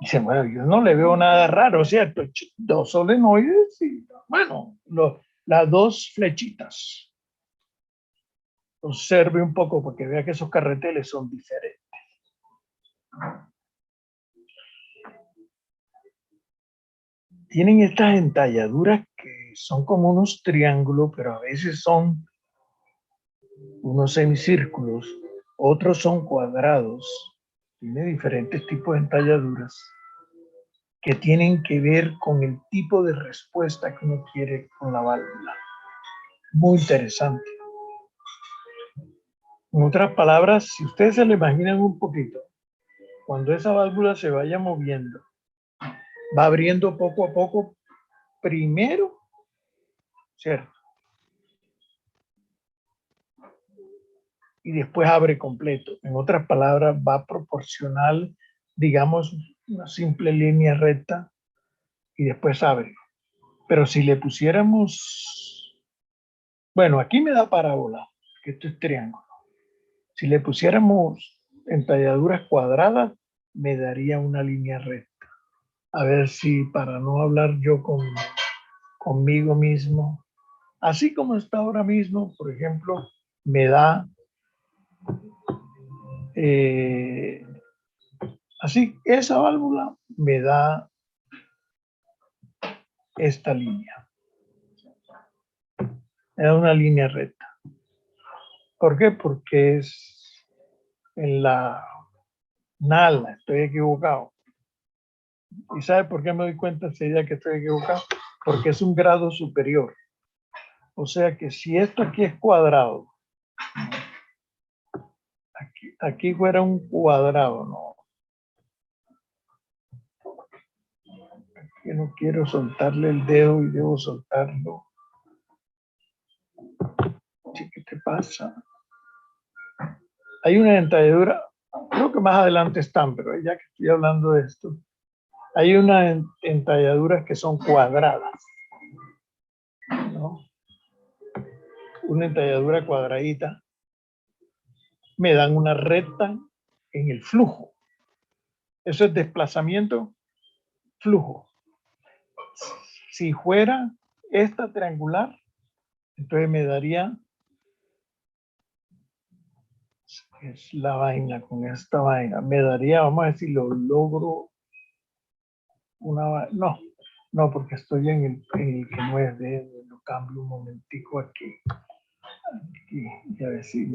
Dice, bueno, yo no le veo nada raro, ¿cierto? Dos solenoides y, bueno, las dos flechitas. Observe un poco porque vea que esos carreteles son diferentes. Tienen estas entalladuras que son como unos triángulos, pero a veces son unos semicírculos, otros son cuadrados. Tiene diferentes tipos de entalladuras que tienen que ver con el tipo de respuesta que uno quiere con la válvula. Muy interesante. En otras palabras, si ustedes se lo imaginan un poquito, cuando esa válvula se vaya moviendo, va abriendo poco a poco, primero, ¿cierto? Y después abre completo. En otras palabras, va proporcional, digamos, una simple línea recta y después abre. Pero si le pusiéramos, bueno, aquí me da parábola, que esto es triángulo. Si le pusiéramos entalladuras cuadradas, me daría una línea recta. A ver si, para no hablar yo conmigo mismo, así como está ahora mismo, por ejemplo, me da así, esa válvula me da esta línea. Me da una línea recta. ¿Por qué? Porque es en la nala, estoy equivocado. ¿Y sabe por qué me doy cuenta enseguida que estoy equivocado? Porque es un grado superior. O sea que si esto aquí es cuadrado, aquí fuera un cuadrado, no. Aquí no quiero soltarle el dedo y debo soltarlo. ¿Qué te pasa? Hay una entalladura, creo que más adelante están, pero ya que estoy hablando de esto, hay unas entalladuras que son cuadradas, ¿no? Una entalladura cuadradita, me dan una recta en el flujo. Eso es desplazamiento, flujo. Si fuera esta triangular, entonces me daría, es la vaina con esta vaina, me daría, vamos a decir, lo logro una, no, porque estoy en el que no es de, lo cambio un momentico aquí, y a ver si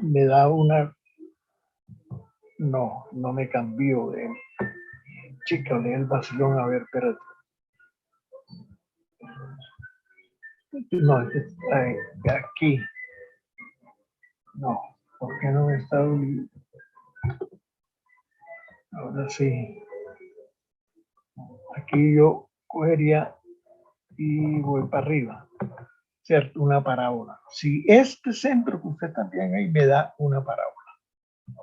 me da una, no me cambió de, chica, de el vacilón, a ver, espérate. No, aquí. No, ¿por qué no me está doliendo? Ahora sí. Aquí yo cogería y voy para arriba. ¿Cierto? Una parábola. Si este centro que usted también ahí me da una parábola.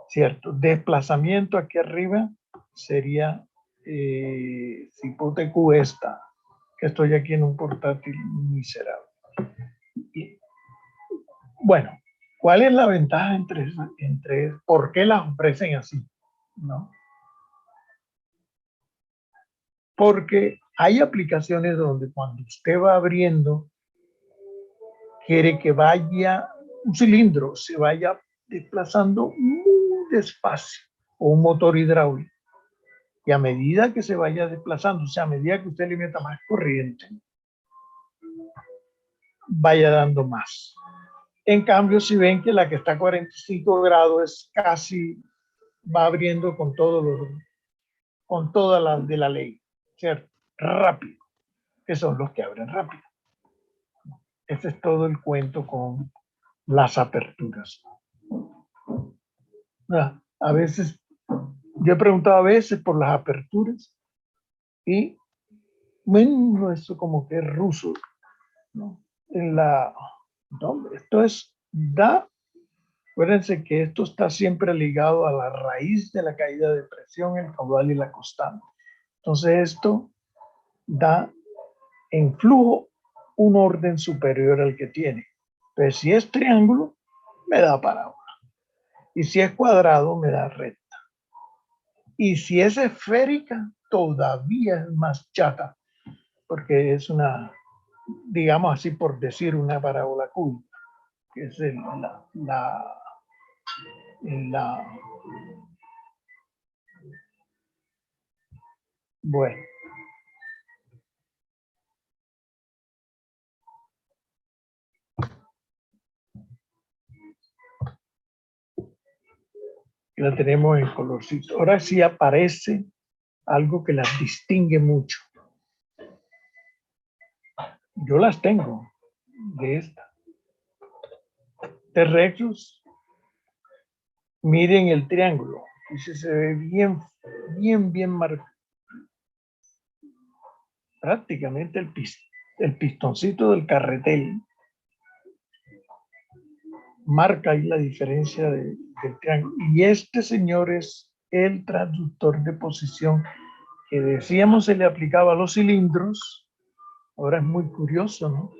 ¿Cierto? Desplazamiento aquí arriba sería si hipoteco esta. Estoy aquí en un portátil miserable. Y, bueno, ¿cuál es la ventaja entre por qué las ofrecen así? ¿No? Porque hay aplicaciones donde cuando usted va abriendo, quiere que vaya un cilindro, se vaya desplazando muy despacio, o un motor hidráulico. Y a medida que se vaya desplazando, o sea, a medida que usted le meta más corriente, vaya dando más. En cambio, si ven que la que está a 45 grados es casi, va abriendo con con todas las de la ley, ¿cierto? Rápido, que son los que abren rápido. Ese es todo el cuento con las aperturas. A veces, yo he preguntado a veces por las aperturas y bueno, eso como que es ruso, ¿no? No, esto es, acuérdense que esto está siempre ligado a la raíz de la caída de presión, el caudal y la constante. Entonces esto da en flujo un orden superior al que tiene. Pero si es triángulo, me da parábola. Y si es cuadrado, me da recta. Y si es esférica, todavía es más chata, porque es una, digamos así por decir, una parábola cúbica, que es bueno. La tenemos en colorcito. Ahora sí aparece algo que las distingue mucho. Yo las tengo de esta. T-Rexus, miren el triángulo. Ese se ve bien marcado. Prácticamente el pistoncito del carretel marca ahí la diferencia del triángulo. Y este, señor, es el transductor de posición que decíamos se le aplicaba a los cilindros. Ahora es muy curioso, ¿no?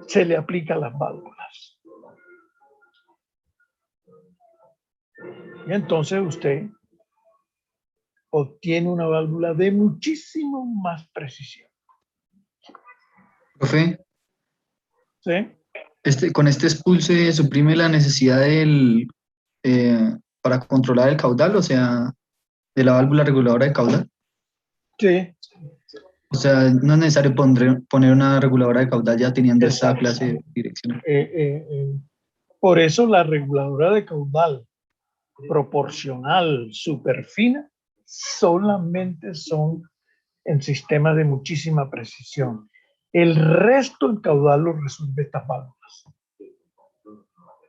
Se le aplica a las válvulas. Y entonces usted obtiene una válvula de muchísimo más precisión. Profe, ¿Sí? con este spool se suprime la necesidad para controlar el caudal, o sea, de la válvula reguladora de caudal. Sí. O sea, no es necesario poner una reguladora de caudal ya teniendo esta Exacto. clase de dirección. Por eso la reguladora de caudal proporcional superfina solamente son en sistemas de muchísima precisión. El resto del caudal lo resuelve estas válvulas.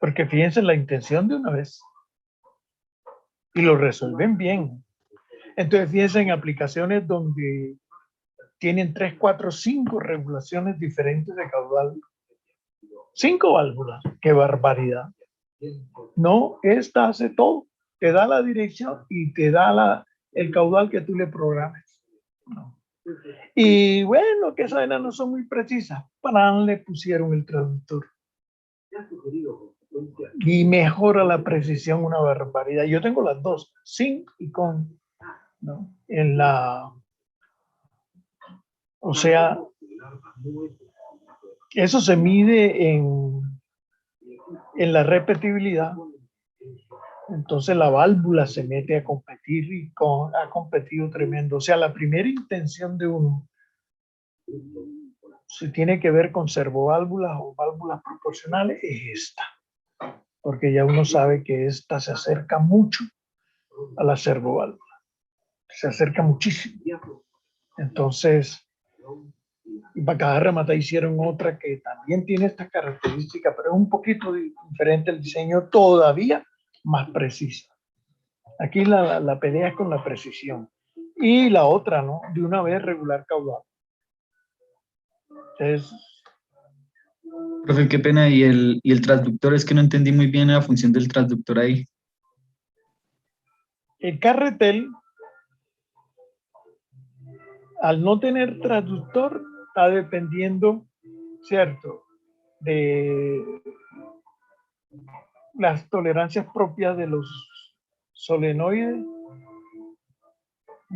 Porque fíjense la intención de una vez. Y lo resuelven bien. Entonces fíjense en aplicaciones donde tienen 3, 4, 5 regulaciones diferentes de caudal. 5 válvulas. ¡Qué barbaridad! No, esta hace todo. Te da la dirección y te da el caudal que tú le programes. No. Y bueno, que esas no son muy precisas. Para le pusieron el traductor. Y mejora la precisión una barbaridad. Yo tengo las dos, sin y con. ¿No? O sea, eso se mide en la repetibilidad. Entonces la válvula se mete a competir y ha competido tremendo. O sea, la primera intención de uno, si tiene que ver con servoválvulas o válvulas proporcionales, es esta. Porque ya uno sabe que esta se acerca mucho a la servoválvula. Se acerca muchísimo. Entonces, para cada remata hicieron otra que también tiene esta característica, pero es un poquito diferente el diseño, todavía más precisa. Aquí la pelea es con la precisión. Y la otra, ¿no? De una vez regular caudal. Entonces, Profe, qué pena, y el transductor, es que no entendí muy bien la función del transductor ahí. el carretel al no tener transductor, está dependiendo, ¿cierto?, de las tolerancias propias de los solenoides.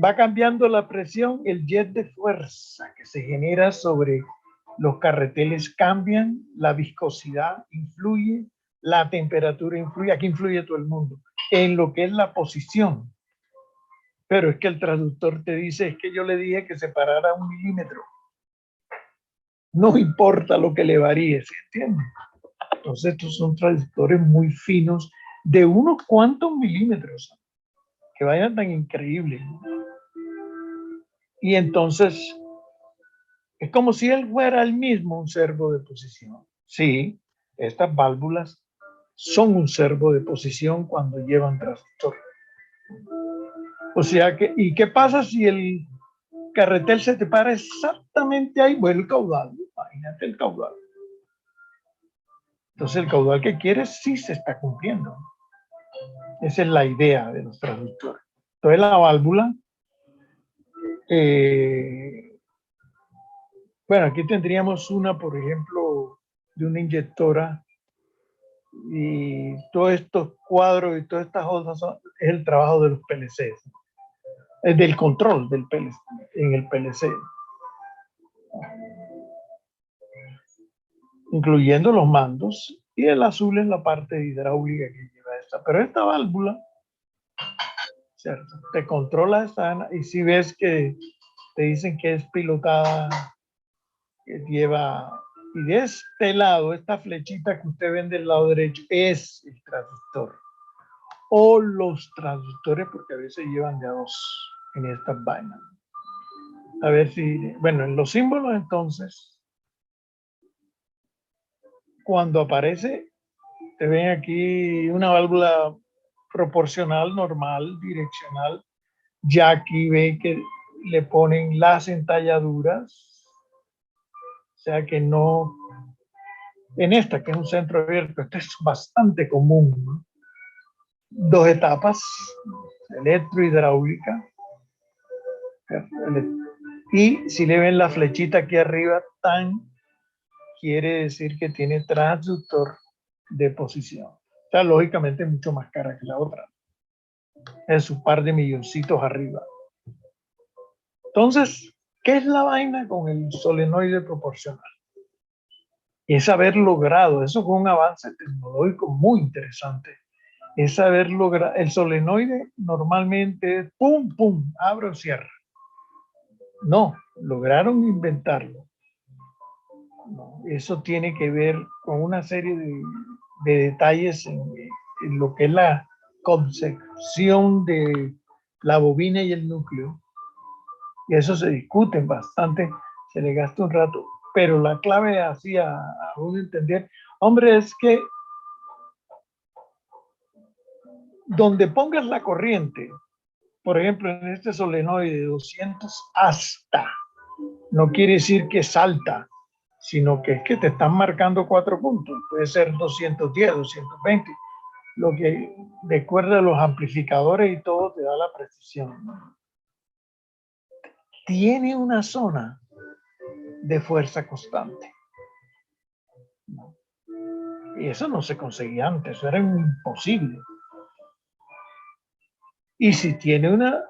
Va cambiando la presión, el jet de fuerza que se genera sobre los carreteles cambian, la viscosidad influye, la temperatura influye, aquí influye todo el mundo, en lo que es la posición. Pero es que el traductor te dice, es que yo le dije que se parara 1 milímetro. No importa lo que le varíe, ¿se entiende? Entonces estos son traductores muy finos de unos cuantos milímetros, que vayan tan increíbles. Y entonces es como si él fuera el mismo un servo de posición. Sí, estas válvulas son un servo de posición cuando llevan transductor. O sea que, ¿y qué pasa si el carretel se te para exactamente ahí? Bueno, el caudal, imagínate el caudal. Entonces el caudal que quieres sí se está cumpliendo. Esa es la idea de los transductores. Entonces la válvula, bueno, aquí tendríamos una, por ejemplo, de una inyectora, y todos estos cuadros y todas estas cosas es el trabajo de los PLCs, es del control del PLC, en el PLC, incluyendo los mandos, y el azul es la parte hidráulica que lleva esta. Pero esta válvula, ¿cierto?, te controla esta, y si ves que te dicen que es pilotada, que lleva, y de este lado, esta flechita que usted ve del lado derecho, es el transductor. O los transductores, porque a veces llevan de a 2 en estas vainas. A ver si, bueno, en los símbolos entonces, cuando aparece, te ven aquí una válvula proporcional, normal, direccional. Ya aquí ven que le ponen las entalladuras, o sea que no, en esta que es un centro abierto, esto es bastante común, ¿no? 2 etapas, electrohidráulica. Y si le ven la flechita aquí arriba, tan quiere decir que tiene transductor de posición. O sea, lógicamente es mucho más cara que la otra. Es un par de milloncitos arriba. Entonces, ¿qué es la vaina con el solenoide proporcional? Es haber logrado, eso fue un avance tecnológico muy interesante, es haber logrado, el solenoide normalmente es pum, pum, abre o cierra. No, lograron inventarlo. No, eso tiene que ver con una serie de detalles en lo que es la concepción de la bobina y el núcleo. Y eso se discuten bastante, se le gasta un rato. Pero la clave así a uno entender, hombre, es que donde pongas la corriente, por ejemplo, en este solenoide de 200 hasta, no quiere decir que salta, sino que es que te están marcando 4 puntos. Puede ser 210, 220, lo que de acuerdo a los amplificadores y todo te da la precisión, ¿no? Tiene una zona de fuerza constante, ¿no? Y eso no se conseguía antes, eso era imposible. Y si tiene una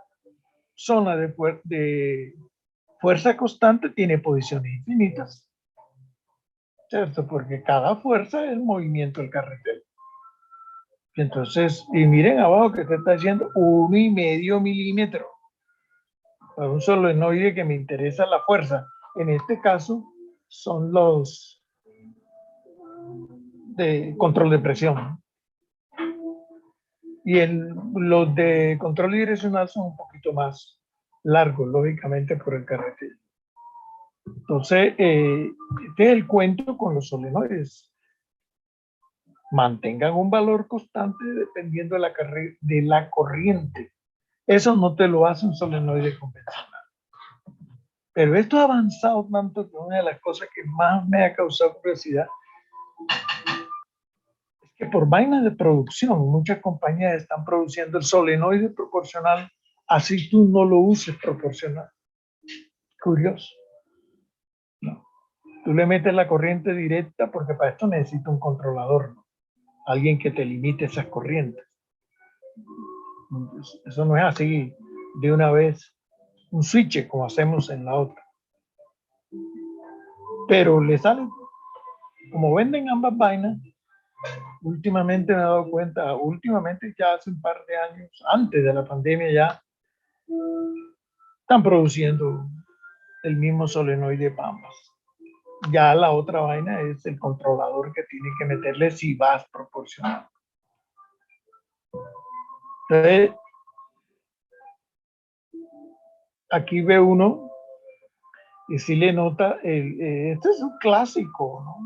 zona de fuerza constante, tiene posiciones infinitas, ¿cierto? Porque cada fuerza es el movimiento del carretel. Entonces, y miren abajo que te está diciendo 1,5 milímetros. Para un solenoide que me interesa la fuerza. En este caso, son los de control de presión. Y los de control direccional son un poquito más largos, lógicamente, por el carretel. Entonces, este es el cuento con los solenoides. Mantengan un valor constante dependiendo de la corriente. Eso no te lo hace un solenoide convencional. Pero esto ha avanzado tanto que una de las cosas que más me ha causado curiosidad es que por vainas de producción, muchas compañías están produciendo el solenoide proporcional, así tú no lo uses proporcional. Curioso. No. Tú le metes la corriente directa porque para esto necesita un controlador, ¿no? Alguien que te limite esas corrientes. Entonces, eso no es así de una vez, un switch como hacemos en la otra. Pero le sale, como venden ambas vainas, últimamente me he dado cuenta, últimamente ya hace un par de años, antes de la pandemia ya, están produciendo el mismo solenoide para ambas. Ya la otra vaina es el controlador que tiene que meterle si vas proporcionando. Entonces, aquí ve uno y si le nota, este es un clásico, ¿no?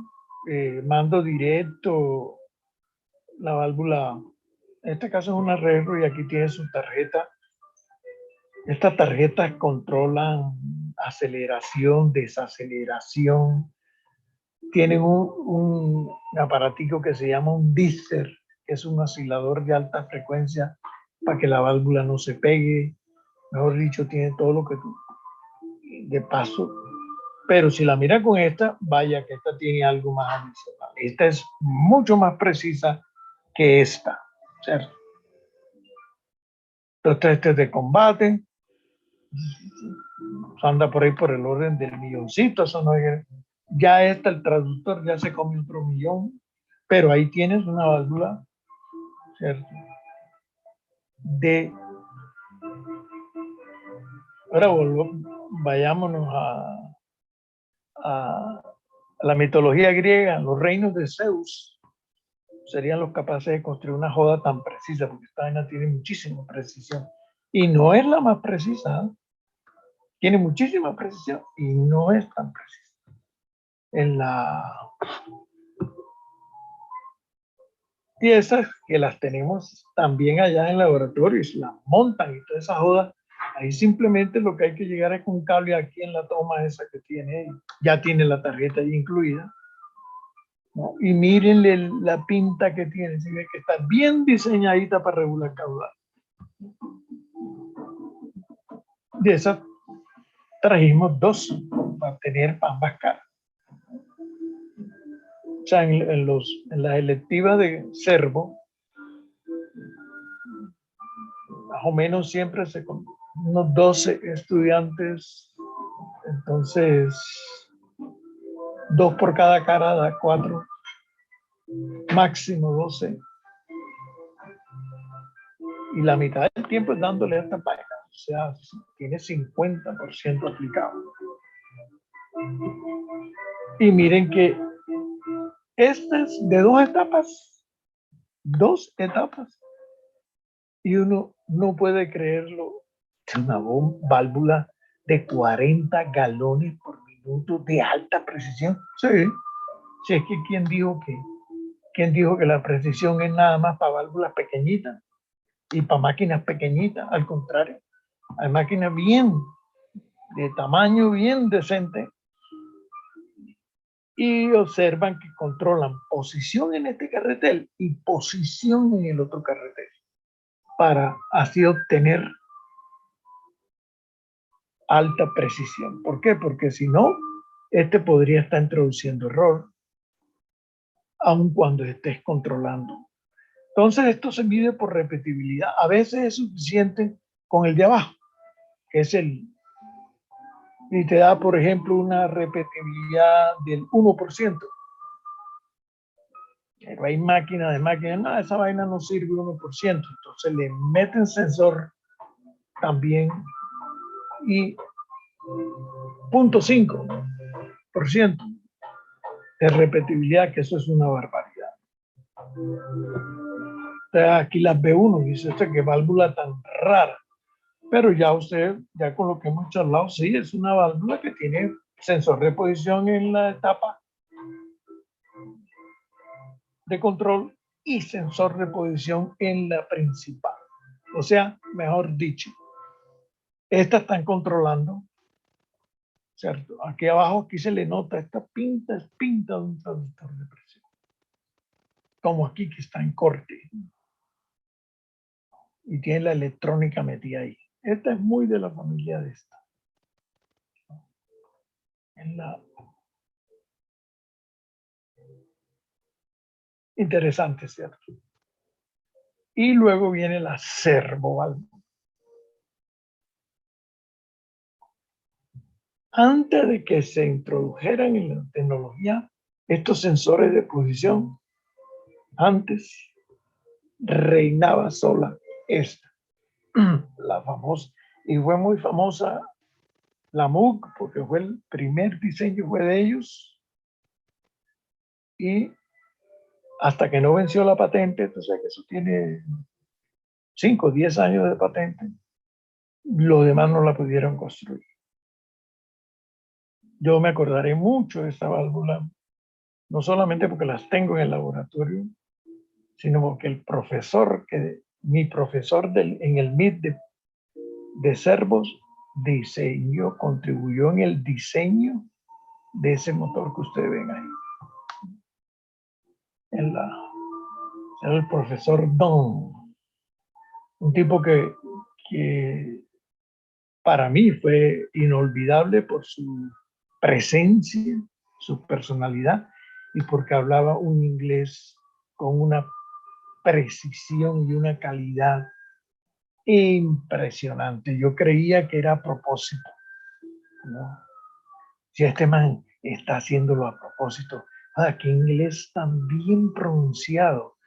Mando directo, la válvula, en este caso es un arreglo y aquí tiene su tarjeta. Estas tarjetas controlan aceleración, desaceleración. Tienen un aparatico que se llama un disser, que es un oscilador de alta frecuencia para que la válvula no se pegue. Mejor dicho, tiene todo lo que tú, de paso. Pero si la mira con esta, vaya que esta tiene algo más adicional. Esta es mucho más precisa que esta, ¿cierto? Entonces este es de combate. Anda por ahí por el orden del milloncito. Eso no es, ya está el traductor, ya se come otro millón. Pero ahí tienes una válvula, ¿cierto? Ahora vayámonos a la mitología griega. Los reinos de Zeus serían los capaces de construir una joda tan precisa, porque esta vaina tiene muchísima precisión. Y no es la más precisa, ¿eh? Tiene muchísima precisión y no es tan precisa. Y esas que las tenemos también allá en laboratorios, las montan y toda esa joda. Ahí simplemente lo que hay que llegar es con un cable aquí en la toma esa que tiene, ya tiene la tarjeta ahí incluida, ¿no? Y mírenle la pinta que tiene, ¿sí? Que está bien diseñadita para regular caudal. De esas trajimos dos para tener ambas caras. O sea, en las electivas de Servo, más o menos siempre se con unos 12 estudiantes, entonces 2 por cada cara da 4, máximo 12. Y la mitad del tiempo es dándole a esta página, o sea, tiene 50% aplicado. Y miren que este es de 2 etapas, y uno no puede creerlo, es una válvula de 40 galones por minuto de alta precisión. Sí, si es que ¿quién dijo que la precisión es nada más para válvulas pequeñitas y para máquinas pequeñitas? Al contrario, hay máquinas de tamaño bien decente y observan que controlan posición en este carretel y posición en el otro carretel para así obtener alta precisión. ¿Por qué? Porque si no, este podría estar introduciendo error aun cuando estés controlando. Entonces esto se mide por repetibilidad. A veces es suficiente con el de abajo, que es y te da, por ejemplo, una repetibilidad del 1%. Pero hay máquinas, no, esa vaina no sirve 1%. Entonces le meten sensor también y 0.5% de repetibilidad, que eso es una barbaridad. Entonces aquí las ve uno y dice, qué válvula tan rara. Pero ya usted, ya con lo que hemos charlado, sí, es una válvula que tiene sensor de posición en la etapa de control y sensor de posición en la principal. O sea, mejor dicho, estas están controlando, ¿cierto? Aquí abajo, aquí se le nota, esta pinta es pinta de un traductor de presión. Como aquí que está en corte. Y tiene la electrónica metida ahí. Esta es muy de la familia de esta. Interesante, ¿cierto? Y luego viene la servovalva. Antes de que se introdujeran en la tecnología estos sensores de posición, antes reinaba sola esta, la famosa, y fue muy famosa la MUG, porque fue el primer diseño fue de ellos, y hasta que no venció la patente, o sea que eso tiene 5 o 10 años de patente, los demás no la pudieron construir. Yo me acordaré mucho de esta válvula, no solamente porque las tengo en el laboratorio, sino porque el profesor, mi profesor en el MIT de servos, diseñó, contribuyó en el diseño de ese motor que ustedes ven ahí. Era el profesor Don, un tipo que para mí fue inolvidable por su presencia, su personalidad y porque hablaba un inglés con una precisión y una calidad impresionante. Yo creía que era a propósito, ¿no? Si este man está haciéndolo a propósito, qué inglés tan bien pronunciado.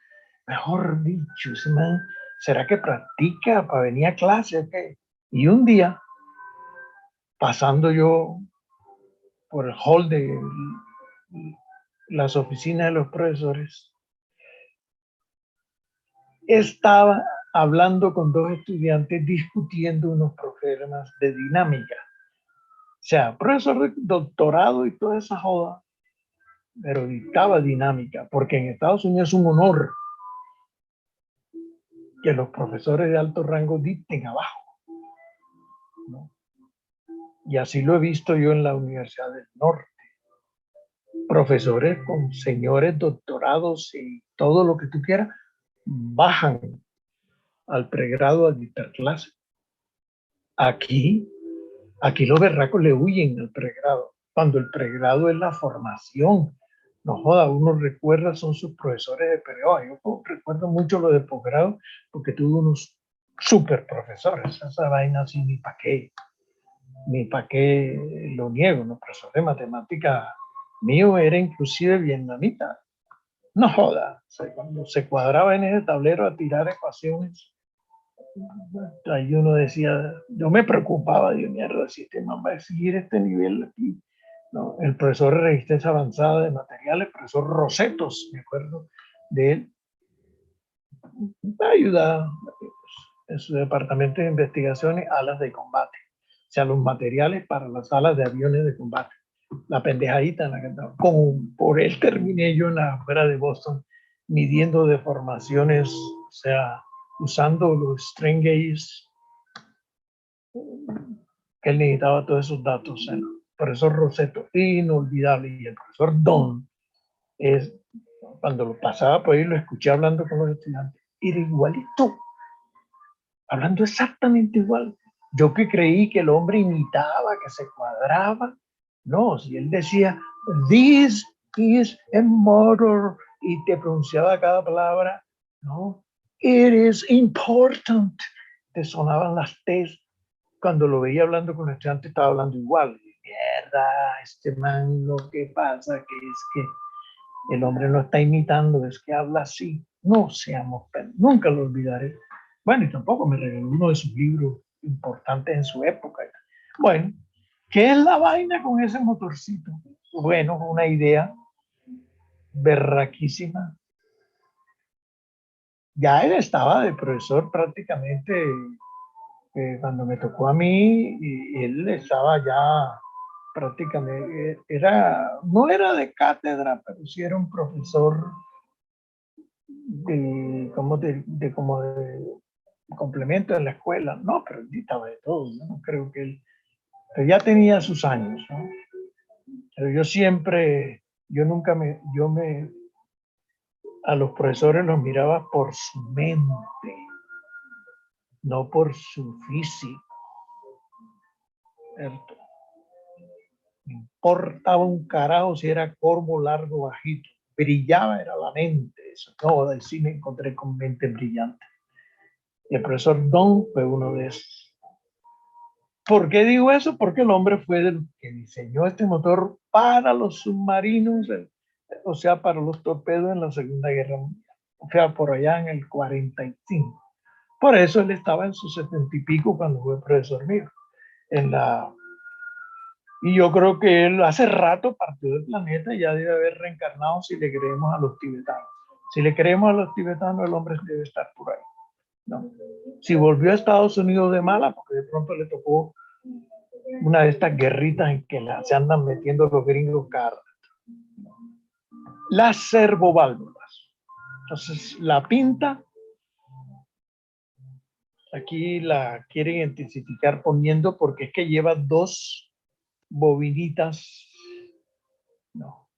Mejor dicho, ese man, ¿será que practica para venir a clase o qué? Y un día, pasando yo por el hall de las oficinas de los profesores, estaba hablando con 2 estudiantes discutiendo unos problemas de dinámica. O sea, profesor de doctorado y toda esa joda, pero dictaba dinámica, porque en Estados Unidos es un honor que los profesores de alto rango dicten abajo, ¿no? Y así lo he visto yo en la Universidad del Norte. Profesores con señores doctorados y todo lo que tú quieras, bajan al pregrado a dictar clase. Aquí los berracos le huyen al pregrado, cuando el pregrado es la formación. No joda, uno recuerda, son sus profesores de pregrado. Yo recuerdo mucho lo de posgrado porque tuve unos super profesores. Esa vaina así ni para qué lo niego. ¿No? Profesor de matemática mío era inclusive vietnamita. No joda, o sea, cuando se cuadraba en ese tablero a tirar ecuaciones, ahí uno decía, yo me preocupaba, Dios mierda, si este man va a seguir este nivel aquí. No, el profesor de resistencia avanzada de materiales, el profesor Rosetos, me acuerdo de él, ayuda en su departamento de investigaciones, alas de combate, o sea, los materiales para las alas de aviones de combate. La pendejadita en la que estaba. Por él terminé yo en la afuera de Boston midiendo deformaciones, o sea, usando los strain gauges que él necesitaba todos esos datos. El profesor Roseto, inolvidable, y el profesor Don, es, cuando lo pasaba por ahí, lo escuché hablando con los estudiantes, era igualito, hablando exactamente igual. Yo que creí que el hombre imitaba, que se cuadraba, no, si él decía, this is a motor, y te pronunciaba cada palabra, no, it is important, te sonaban las T's. Cuando lo veía hablando con el estudiante estaba hablando igual. Mierda, este man, lo que pasa que es que el hombre no está imitando, es que habla así. No seamos, nunca lo olvidaré. Bueno, y tampoco me regaló uno de sus libros importantes en su época. Bueno, ¿qué es la vaina con ese motorcito? Bueno, una idea berraquísima. Ya él estaba de profesor prácticamente cuando me tocó a mí, y él estaba ya prácticamente, no era de cátedra, pero sí era un profesor como de complemento en la escuela. No, pero él dictaba de todo. Yo no creo que él, pero ya tenía sus años, ¿no? Pero a los profesores los miraba por su mente, no por su físico, ¿cierto? Me importaba un carajo si era corvo, largo, bajito. Brillaba, era la mente. Eso. No, sí me encontré con mente brillante. Y el profesor Don fue uno de esos. ¿Por qué digo eso? Porque el hombre fue el que diseñó este motor para los submarinos, o sea, para los torpedos en la Segunda Guerra Mundial. O sea, por allá en el 45. Por eso él estaba en sus 70 y pico cuando fue profesor mío. Y yo creo que él hace rato partió del planeta y ya debe haber reencarnado si le creemos a los tibetanos. Si le creemos a los tibetanos, el hombre debe estar por ahí. ¿No? Si volvió a Estados Unidos de mala, porque de pronto le tocó una de estas guerritas en que se andan metiendo los gringos caros. Las servoválvulas. Entonces, la pinta, aquí la quieren identificar poniendo porque es que lleva dos bobinitas, no,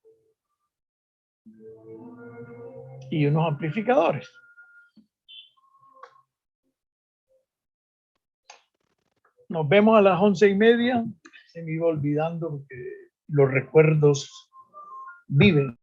y unos amplificadores. Nos vemos a las 11:30. Se me iba olvidando porque los recuerdos viven.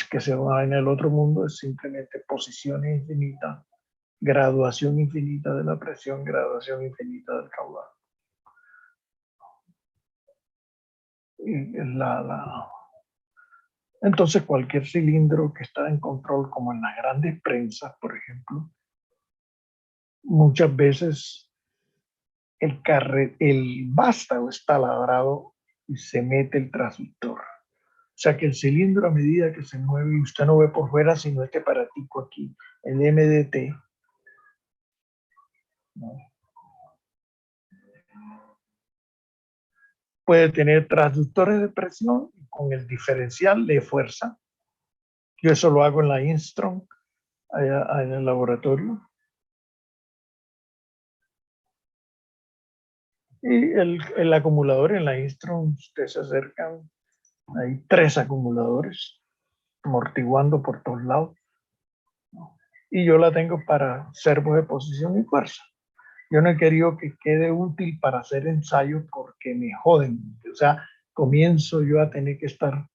Que sea una vaina del otro mundo, es simplemente posiciones infinitas, graduación infinita de la presión, graduación infinita del caudal. Y entonces cualquier cilindro que está en control, como en las grandes prensas, por ejemplo, muchas veces el vástago está ladrado y se mete el transductor. O sea que el cilindro, a medida que se mueve, y usted no ve por fuera sino este aparatico aquí, el MDT, ¿no? Puede tener transductores de presión con el diferencial de fuerza. Yo eso lo hago en la Instron, allá en el laboratorio. Y el acumulador en la Instron, ustedes se acercan, hay 3 acumuladores amortiguando por todos lados. Y yo la tengo para servos de posición y fuerza. Yo no he querido que quede útil para hacer ensayos porque me joden. O sea, comienzo yo a tener que estar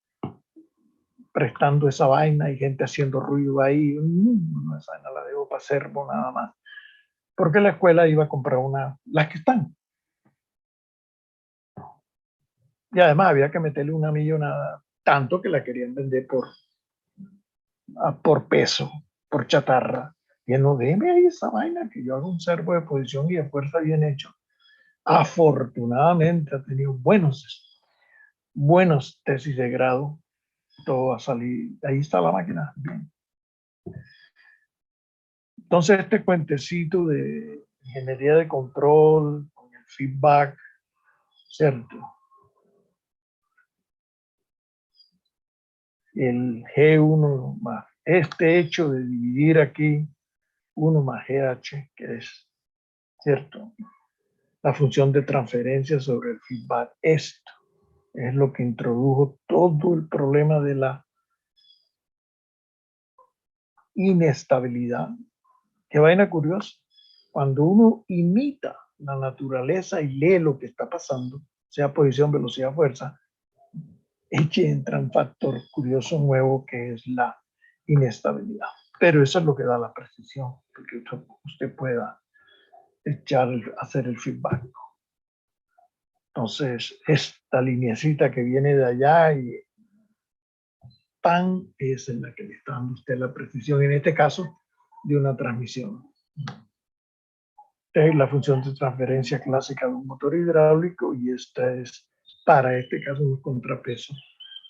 prestando esa vaina y gente haciendo ruido ahí. No, esa vaina la dejo para servo nada más. Porque la escuela iba a comprar las que están. Y además había que meterle una millonada, tanto que la querían vender por peso, por chatarra. Y no, déme ahí esa vaina que yo hago un servo de posición y de fuerza bien hecho. Afortunadamente ha tenido buenos tesis de grado. Todo va a salir. Ahí está la máquina. Bien. Entonces este cuentecito de ingeniería de control, con el feedback, ¿cierto? El G1 más este hecho de dividir aquí 1 más GH, que es, ¿cierto? La función de transferencia sobre el feedback. Esto es lo que introdujo todo el problema de la inestabilidad. Qué vaina curiosa. Cuando uno imita la naturaleza y lee lo que está pasando, sea posición, velocidad, fuerza, es que entra un factor curioso nuevo que es la inestabilidad. Pero eso es lo que da la precisión, porque usted pueda hacer el feedback. Entonces, esta lineecita que viene de allá y pan es en la que le está dando usted la precisión, en este caso, de una transmisión. Es la función de transferencia clásica de un motor hidráulico y esta es, para este caso, un contrapeso,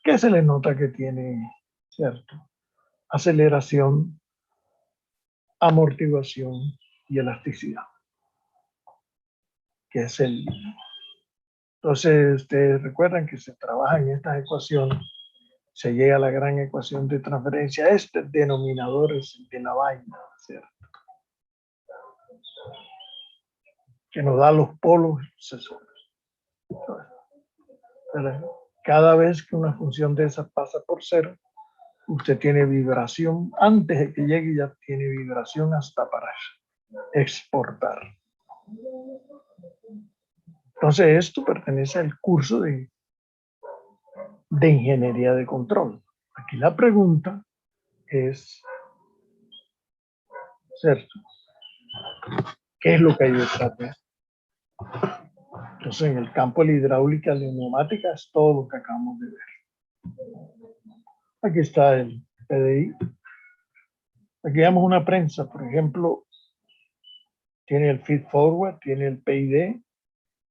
que se le nota que tiene, ¿cierto? Aceleración, amortiguación y elasticidad, que es el... Entonces, ustedes recuerdan que se trabaja en estas ecuaciones, se llega a la gran ecuación de transferencia. Este denominador es el de la vaina, ¿cierto? Que nos da los polos sucesores. Cada vez que una función de esas pasa por cero, usted tiene vibración, antes de que llegue ya tiene vibración hasta para exportar. Entonces esto pertenece al curso de ingeniería de control. Aquí la pregunta es, ¿cierto? ¿Qué es lo que hay detrás de esto? Entonces en el campo de la hidráulica, la neumática es todo lo que acabamos de ver. Aquí está el PDI. Aquí vemos una prensa, por ejemplo, tiene el feed forward, tiene el PID,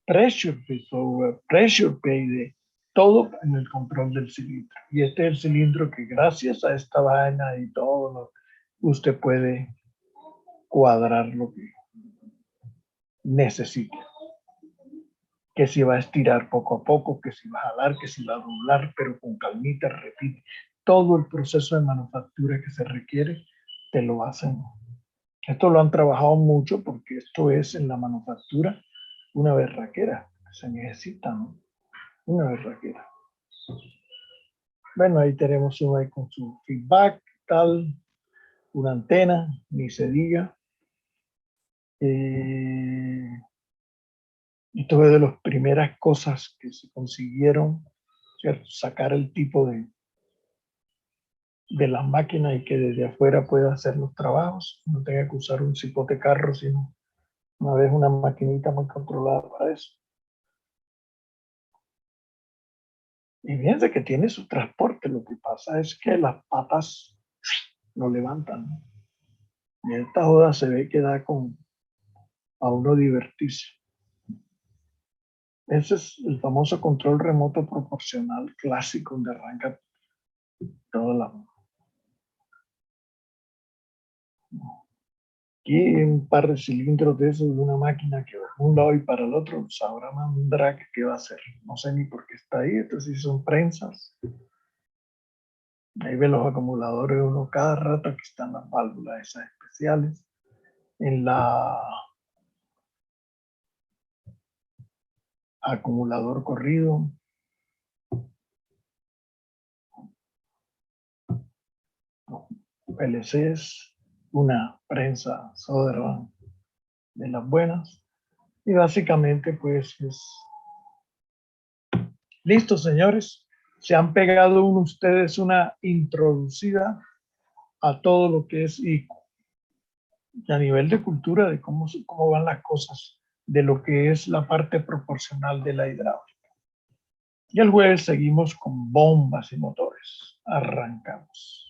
pressure feed forward, pressure PID, todo en el control del cilindro. Y este es el cilindro que gracias a esta vaina y todo, usted puede cuadrar lo que necesite. Que si va a estirar poco a poco, que si va a jalar, que si va a doblar, pero con calmita, repite. Todo el proceso de manufactura que se requiere, te lo hacen. Esto lo han trabajado mucho porque esto es en la manufactura una berraquera. Se necesita, ¿no? Una berraquera. Bueno, ahí tenemos uno ahí con su feedback, tal, una antena, ni se diga. Esto fue de las primeras cosas que se consiguieron, ¿cierto? Sacar el tipo de la máquina y que desde afuera pueda hacer los trabajos, no tenga que usar un cipote carro, sino una vez una maquinita muy controlada para eso. Y fíjense que tiene su transporte, lo que pasa es que las patas lo levantan, ¿no? Y esta joda se ve que da con a uno divertirse. Ese es el famoso control remoto proporcional clásico donde arranca toda la... Aquí un par de cilindros de esos de una máquina que va de un lado y para el otro, sabrá mandra qué va a hacer. No sé ni por qué está ahí, entonces son prensas. Ahí ven los acumuladores uno cada rato, aquí están las válvulas esas especiales. En la acumulador corrido, PLCs, una prensa Soderban de las buenas. Y básicamente pues es... Listo, señores. Se han pegado ustedes una introducida a todo lo que es ICO. Y a nivel de cultura, de cómo van las cosas, de lo que es la parte proporcional de la hidráulica. Y el jueves seguimos con bombas y motores. Arrancamos.